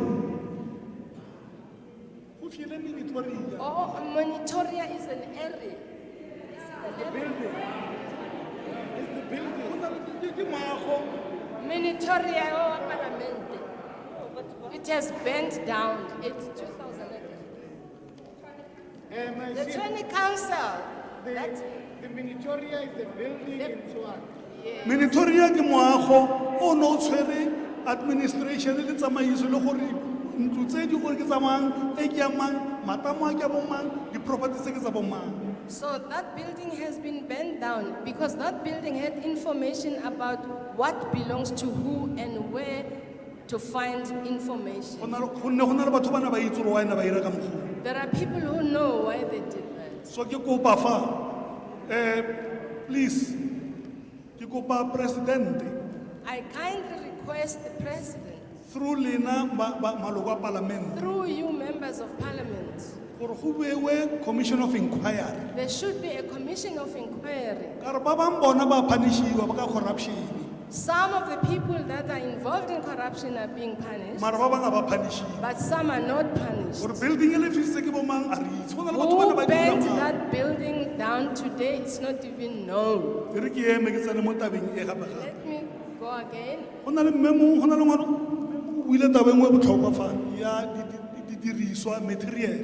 Go fiele Minitoria. Oh, Monitoria is an area. The building. It's the building. Ke mago. Minitoria or Parliament. It has bent down 82,000. The Tshwane Council. The Minitoria is the building in Tshwane. Minitoria ke moago o no tshwere administration le tsamaiso le gore ntlo tse di gore ke tsamang e ke ya mang matamo a ke bo mang di property tse ke tsa bo mang. So that building has been bent down because that building had information about what belongs to who and where to find information. There are people who know why they did that. So ke kopa fa please ke kopa president I kindly request the president, through lena maloko a parliament through you members of parliament, gore go bewe commission of inquiry. there should be a commission of inquiry. Ka re ba bang bona ba punishiwa ba ka corruption. Some of the people that are involved in corruption are being punished, Mara ba bang a ba punishiwa. but some are not punished. Gore building ele fitse ke bo mang a re itse. Go na le batho ba Who ne ba bent dira. that building down today? It's not even known. Re ke eme ke tsene mo tabeng e gape gape. Let me go again. Go na le mmemo go na le ngwana o ile tabeng e botlhokwa fa ya didiriswa material.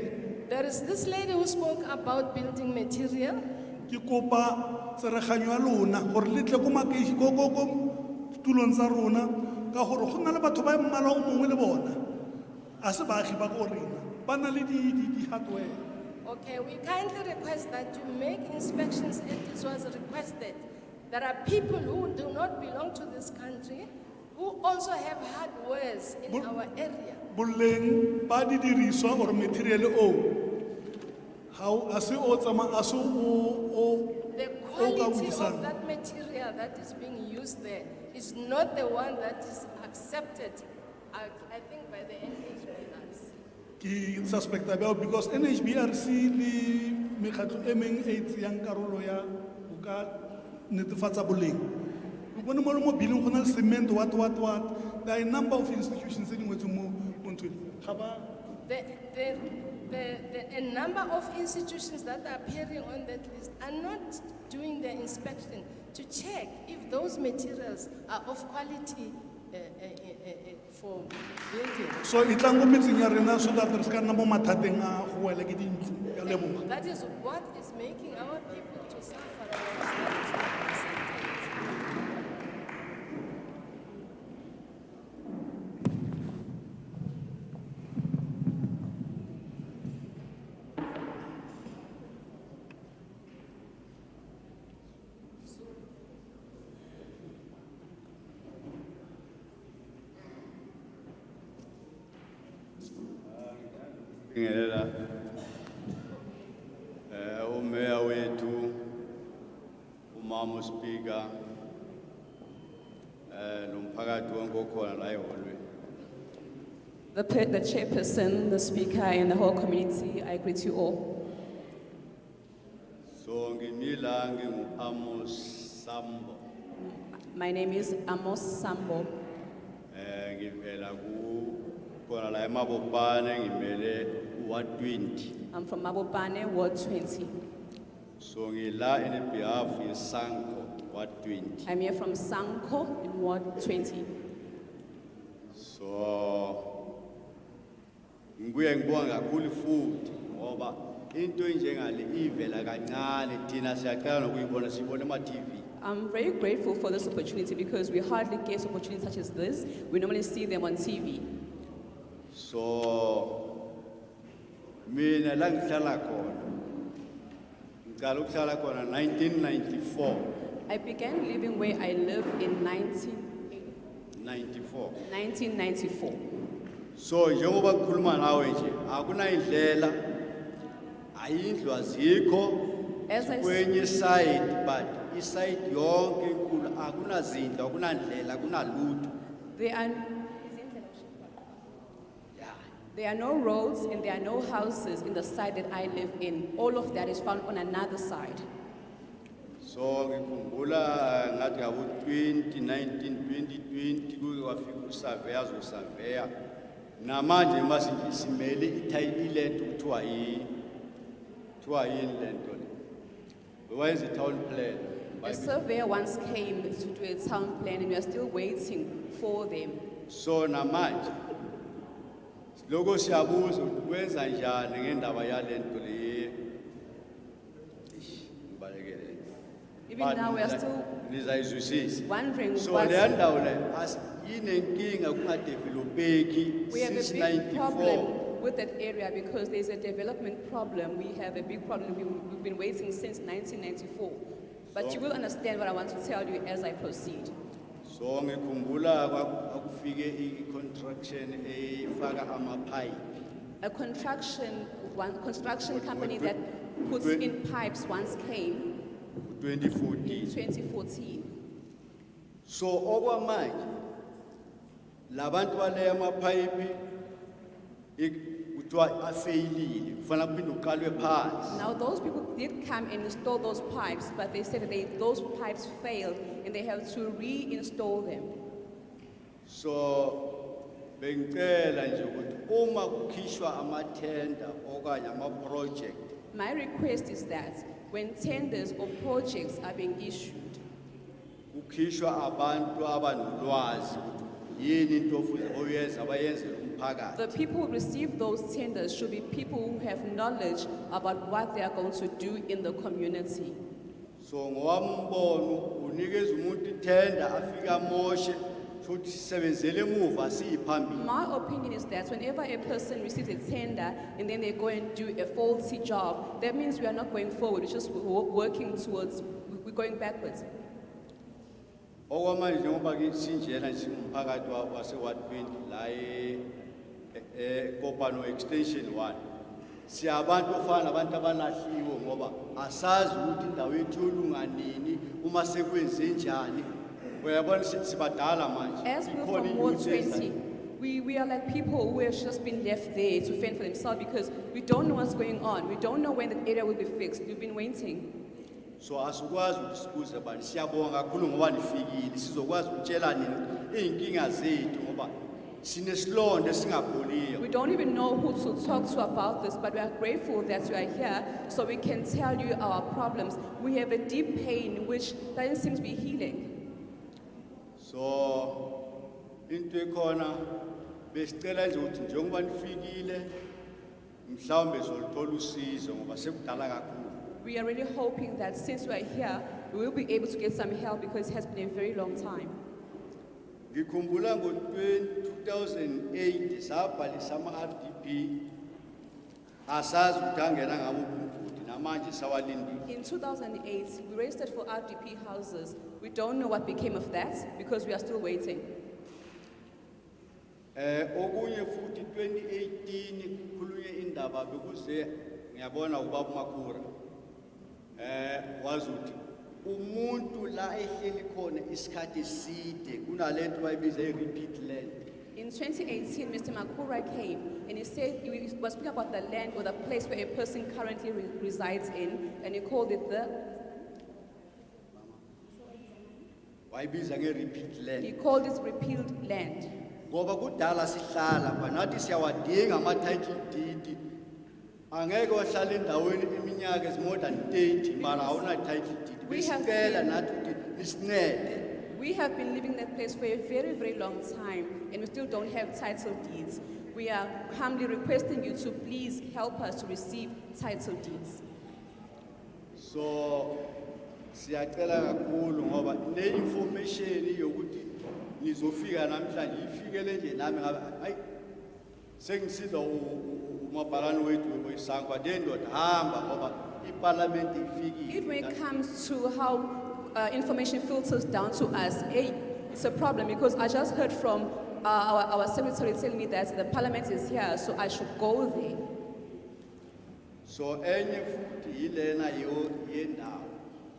There is this lady who spoke about building material. ke kopa tsereganyo ya lona gore le tle ko tulong tsa rona ka gore go nna le batho ba mmala o mongwe le bona a se baagi ba ko rena ba na le di-hardware. Okay, we kindly request that you make inspections as this was requested. There are people who do not belong to this country who also have hardwares in our area. Boleng ba di diriswa or material o how a se o tsama a se o The quality of that material that is being used there is not the one that is accepted, I think, by the NHBRC. ke suspecta about because NHBRC le mekgatlo e meng e tseyang karolo ya go ka netefatsa boleng o bone mo mo bileng go na le cement what there are a number of institutions tse dingwe tse mo ntweng ga ba A number of institutions that are appearing on that list are not doing the inspection to check if those materials are of quality for building. so e tlang go metseng ya rena so that re ska nna mo mathateng a go wela ke dintlo ya leboga. That is what is making our people to suffer. That is not accepted. Ngela umeya wethu umama speaker nomphakathi wonke okhona la eholweni. The chairperson, the speaker, and the whole community, I greet you all. So ngimila ngingu-Amos Sambo. My name is Amos Sambo. Ngivela khona la eMabopane ngimele Ward 20. I'm from Mabopane, Ward 20. So ngila in behalf of Sanko Ward 20. I'm here from Sanko in Ward 20. So ngibuye ngibonga kakhulu futhi ngoba into enjengale ivela kancane thina siyaqala nokuyibona siyibona ema-TV. I'm very grateful for this opportunity because we hardly get opportunities such as this. We normally see them on TV. So mina la ngihlala khona ngiqala ukuhlala khona 1994. I began living where I live in 1994. So njengoba ngikhuluma nawe nje akuna indlela ayindlu azikho kwenye side but iside yonke enkulu akunazindlu akunandlela akunalutho. There are no roads and there are no houses in the side that I live in. All of that is found on another side. So ngikhumbula ngathi ngabu 2019 2020 kuke kwafika usurveyor zosurveyor namanje mase simele ilento kuthiwa yini lento le wayenza town plan. A surveyor once came to do a town plan and we are still waiting for them. So namanje lokho siyabuza kwenza njani ngendaba yalento le. Even now we are still wondering so what. le ndawo le inenkinga kungadevelopeki We have a since big 94. problem with that area because there's a development problem. We have a big problem. We've been waiting since 1994. But you will understand what I want to tell you as I proceed. So ngikhumbula akufike i-construction efaka amapipe. A construction company that puts in pipes once came 2014. in 2014. So okwamanje labantu bale amapipe kuthiwa afeyilile kufanele kuphinde uqalwe phansi. Now those people did come and install those pipes, but they said that those pipes failed and they have to reinstall them. So bengicela nje ukuthi uma kukhishwa amathenda okanye ama-project My request is that when tenders or projects are being issued, kukhishwa abantu abanolwazi ukuthi yini into oyenza abayenzela umphakathi. the people who receive those tenders should be people who have knowledge about what they are going to do in the community. So ngowami umbono unikeza umuntu itenda afika moshe futhi sisebenzele emuva asiyiphambili. My opinion is that whenever a person receives a tender and then they go and do a faulty job, that means we are not going forward, we're just working towards, we're going backwards. Okwamanje njengoba ke sinjena singumphakathi wase-Ward 20 la Kopano Extension 1. Siyabantu ofana nabantu abalahliwe ngoba asazi ukuthi indawo yethu yolunga nini uma sekwenze njani. Uyabona sibadala manje. As we're from Ward 20, we are like people who have just been left there to fend for themselves because we don't know what's going on. We don't know when the area will be fixed. We've been waiting. So asukwazi ukusibuza bani siyabonga kakhulu ngoba nifikile sizokwazi ukutshela nini izinkinga zethu ngoba sinesilonde singapholiyo. We don't even know who to talk to about this, but we are grateful that you are here so we can tell you our problems. We have a deep pain which doesn't seem to be healing. So into ekhona besicela nje ukuthi njengoba nifikile mhlawumbe zoluthola usizo ngoba sekudala kakhulu. We are really hoping that since we are here, we will be able to get some help because it has been a very long time. Ngikhumbula ngo-2008 sabhalisa ama-RDP asazi ukuthi angena ngabo ubunguthi namanje sawalindile. In 2008, we registered for RDP houses. We don't know what became of that because we are still waiting. Okunye futhi 2018 kukhulunywe indaba bekuze ngiyabona ubaba Makhura wazuthi umuntu la ehleli khona isikhathi eside kunalento bayibiza i-repeat land. In 2018, Mr. Makura came and he said he was speaking about the land or the place where a person currently resides in, and he called it the. Wayibiza nge-repeat land. He called it repealed land. Ngoba kudala sihlala phanathi siyawadinga ama-title deed. Angeke wahlala endaweni iminyaka is more than 30 mara awuna title deed. Besicela nathi ukuthi isincede. We have been living that place for a very, very long time, and we still don't have title deeds. We are humbly requesting you to please help us to receive title deeds. So, siyacela kakhulu ngoba ne-information yokuthi ngizofika namhlanje ifikele nje nami ngabe hayi sengisiza umabhalane wethu weSangwa dendoda hamba ngoba iParliament ifikile. If it comes to how information filters down to us, it's a problem because I just heard from our secretary telling me that the Parliament is here, so I should go there. So enye futhi yilena yendawo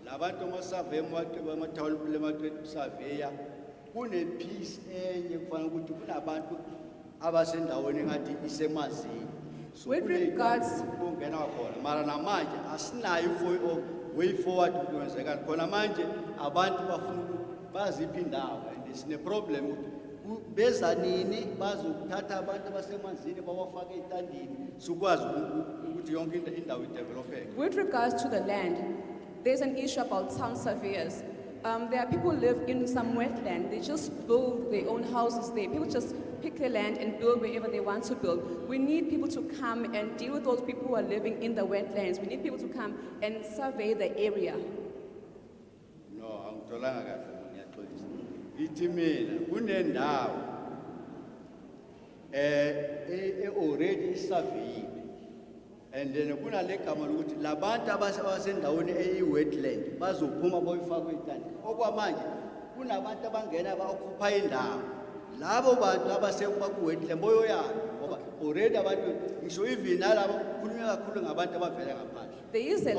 labantu amasurvey mawaqeba amatown lemaqeda surveyor kune-piece enye kufanele ukuthi kunabantu abasendaweni engathi isemazini. So with regards kungena khona mara namanje asinayo way forward ukwenzeka khona manje abantu bafuna baziphi indawo and sine problem beza nini bazokuthatha abantu abasemanzini bawafake etandini sikwazi ukuthi yonke indawo idevelopeke. With regards to the land, there's an issue about town surveyors. There are people who live in some wetland. They just build their own houses there. People just pick their land and build wherever they want to build. We need people to come and deal with those people who are living in the wetlands. We need people to come and survey the area. No, angitholanga kahle ngiyaxolisa. Ithi mina kunendawo already surveyed. And then kunale gama lokuthi labantu abasendaweni eyi-wetland bazophuma boyifakwe etandi. Okwamanje kunabantu abangena ba-occupy indawo. Labo bantu abaseku-wetland boyoyana ngoba already abantu ngisho even nalabo kukhulunywa kakhulu ngabantu abavela ngaphandle. There is a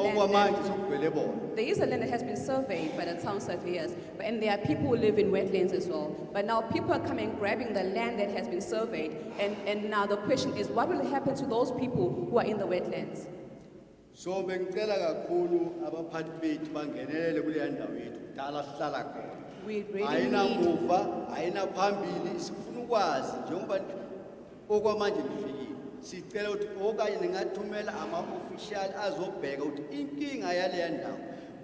land that has been surveyed by the town surveyors, and there are people who live in wetlands as well. But now people are coming grabbing the land that has been surveyed, and now the question is, what will happen to those people who are in the wetlands? So bengicela kakhulu abaphathi bethu bangenelele kuleya ndawo yethu kudala sihlala khona. We really Ayina need. muva, ayina phambili, sifuna ukwazi njengoba okwamanje lifikile. Sicela ukuthi okanye ningathumela ama-official azobheka ukuthi inkinga yaleya ndawo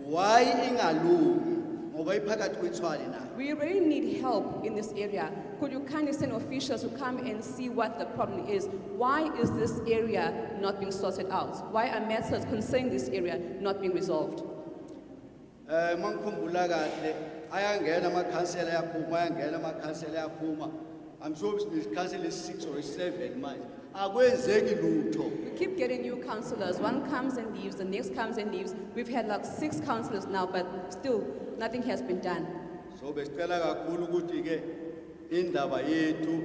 why ingalungi ngoba iphakathi kwethwali nayo. We really need help in this area. Could you kindly send officials to come and see what the problem is? Why is this area not being sorted out? Why are matters concerning this area not being resolved? mangikhumbula kahle ayangena amakhansela yaphuma ayangena amakhansela yaphuma. I'm sure it's council is 6 or 7 manje. Akwenzeki lutho. We keep getting new councillors. One comes and leaves, the next comes and leaves. We've had like 6 councillors now, but still nothing has been done. So besicela kakhulu ukuthi ke indaba yethu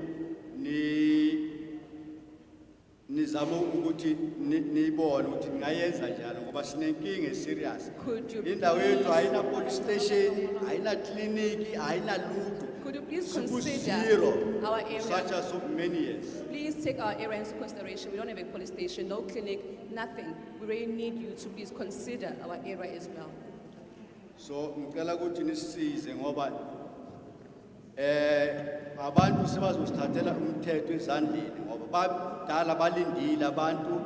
nizama ukuthi niyibone ukuthi ngayenza njalo ngoba sinenkinga eserious. Indawo yethu ayina police station, ayina clinic, ayina lutho. Could you please Zero consider our area? such as of many years. Please take our area into consideration. We don't have a police station, no clinic, nothing. We really need you to please consider our area as well. So ngicela ukuthi nisisize ngoba abantu sebazosithathela umthetho ezandleni ngoba badala balindile abantu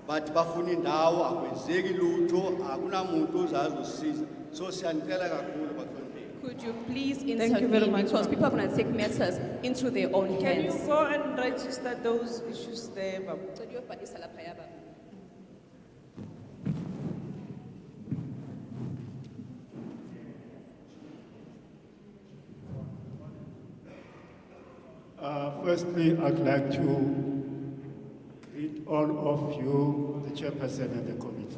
bathi bafuna indawo akwenzeki lutho akunamuntu ozazosiza. So siyanicela kakhulu bakhona. Could you please Thank you very intervene much, because ma'am. people are going to take matters into their own Can hands. you go and register those issues there, Baba? Firstly, I'd like to greet all of you, the chairperson and the committee.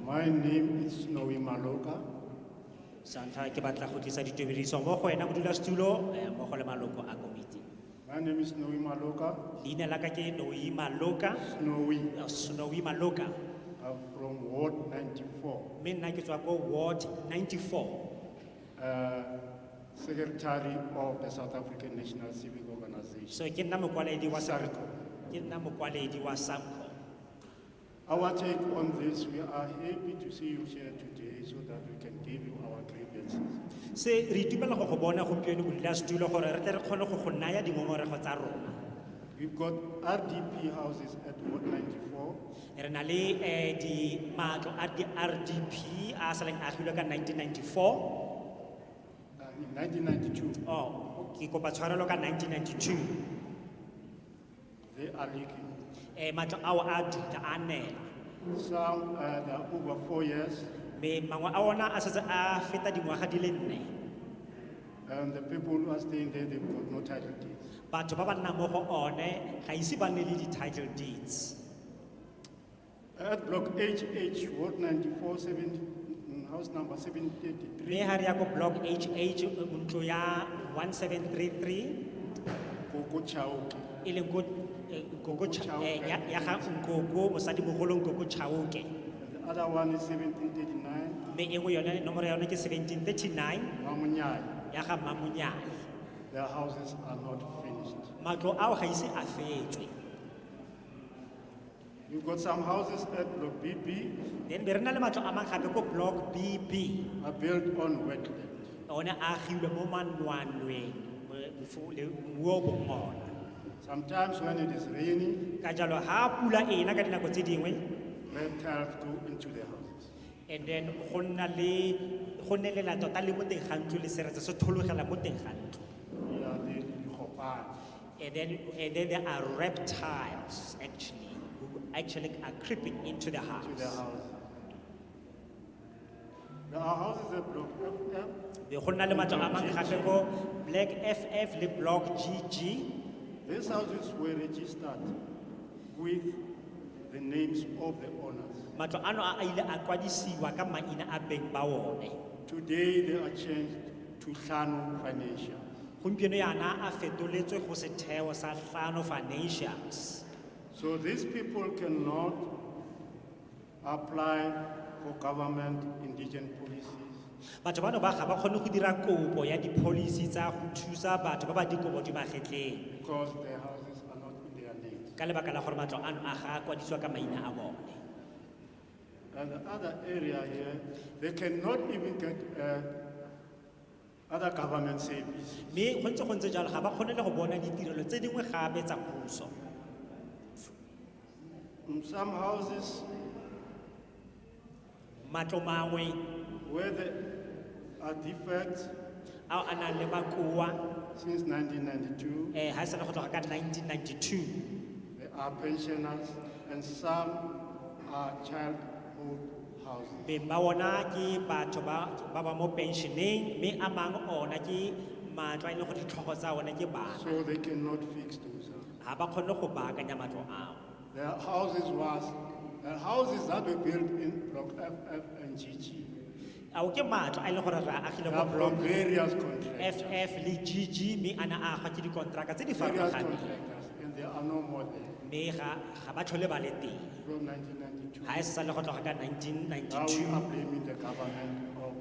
My name is Snowy Maloka. Santa ke batla go tlisa ditebediso mo go wena modulasetulo mo go le maloko a komiti. My name is Snowy Maloka. Leina la ka ke Snowy Maloka. Snowy Maloka. I'm from Ward 94. Me nna ke tswa ko Ward 94. Secretary of the South African National Civic Organization. So ke nna mokwaledi wa SARCO. Ke nna mokwaledi wa SAMCO. Our take on this, we are happy to see you here today so that we can give you our grievances. Se re itumela go go bona gompieno modulasetulo gore re tle re kgone go go naya dingongorego tsa rona. We've got RDP houses at Ward 94. Re na le di matlo a di RDP a saleng a agilwe ka 1994. In 1992. Oh, ke kopa tshwarelo ka 1992. They are leaking. Matlo ao a duta a nela. Some they are over 4 years. Me mangwe a ona a setse a feta dingwaga di le 4. And the people who are staying there, they've got no title deeds. Batho ba ba nnang mo go one ga ise ba nne le di-title deeds. At block HH, Ward 94, house number 733. Me ha re ya ko block HH ntlo ya 1733 Koko Chauke. e leng ko ya ga Nkoko mosadi mogolo Nkoko Chauke. The other one is 1739. Me engwe yona nomoro ya yona ke 1739 Mamunyai. ya ga Mamunyai. Their houses are not finished. Matlo ao ga ise a fetse. You've got some houses at block BB. Then be re na le matlo a mang gape ko block BB. Are built on wetland. One a agilwe mo manwanweng mo bongona. Sometimes when it is raining, ka jalo ha pula ena ka dinako tse dingwe reptiles go into their houses. and then go nelela tota le mo teng ga ntlo le seretse se thologela mo teng ga ntlo. Yeah, the Mabopane. And then there are reptiles who actually are creeping into the house. There are houses at block FF. Be go nna le matlo a mang gape ko Black FF le block GG. These houses were registered with the names of the owners. Matlo ano a ile a kwadisiwa ka maina a beng ba one. Today they are changed to Hlano Financial. Gompieno yana a fetoletswe go setheo sa Hlano Financials. So these people cannot apply for government indigent policies. Batho bano ba ga ba kgone go dira kopo ya di-policy tsa go thusa batho ba ba dikobo di magetleng. Because their houses are not in their names. Ka lebaka la gore matlo ano a ga kwadisiwa ka maina a bone. And the other area here, they cannot even get other government service. Me go ntse jalo ga ba kgone le go bona ditirelo tse dingwe gape tsa puso. In some houses, matlo mangwe where there are defects, ao a nang le makoa since 1992, ha e sa le go tloga ka 1992 there are pensioners and some are childhood houses. beng ba ona ke batho ba mo pensioneng mme a mang ona ke matlo a e leng gore ditlhogo tsa ona ke bana So they cannot fix those houses. ga ba kgonne go baakanya matlo ao The houses that were built in Block FF and GG ao ke matlo a e leng gore re a agile are mo from block various contractors. FF le GG mme a ne a agwa ke dikonteraka tse di Various farologaneng contractors, and there are no more there. mme ga ba tlhole ba le teng From 1992. ga e sa le go tloga ka Now we 1992 are blaming the government of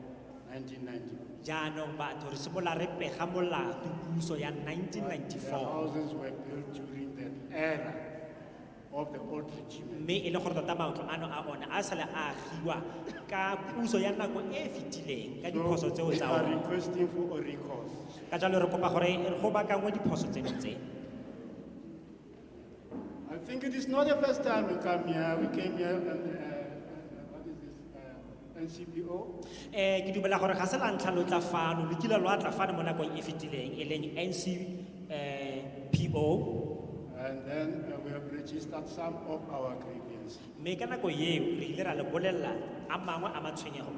1994. jaanong batho re simolola re pega molato puso ya The 1994 houses were built during that era of the old regime. mme e le gore tota matlo ano a ona a sale a agiwa ka puso ya nako e e fetileng ka diphoso tseo we tsa are ona requesting for a recourse. ka jalo re kopa gore go baakangwe diphoso tseno tse I think it is not the first time we come here. We came here and what is this? NCPO. ke dumela gore ga se la ntlha lo tla fano le kile lo tla fano mo nakong e fetileng e leng NCPO And then we have registered some of our grievances. mme ka nako eo re ile ra le bolelela a mangwe a matshwenyego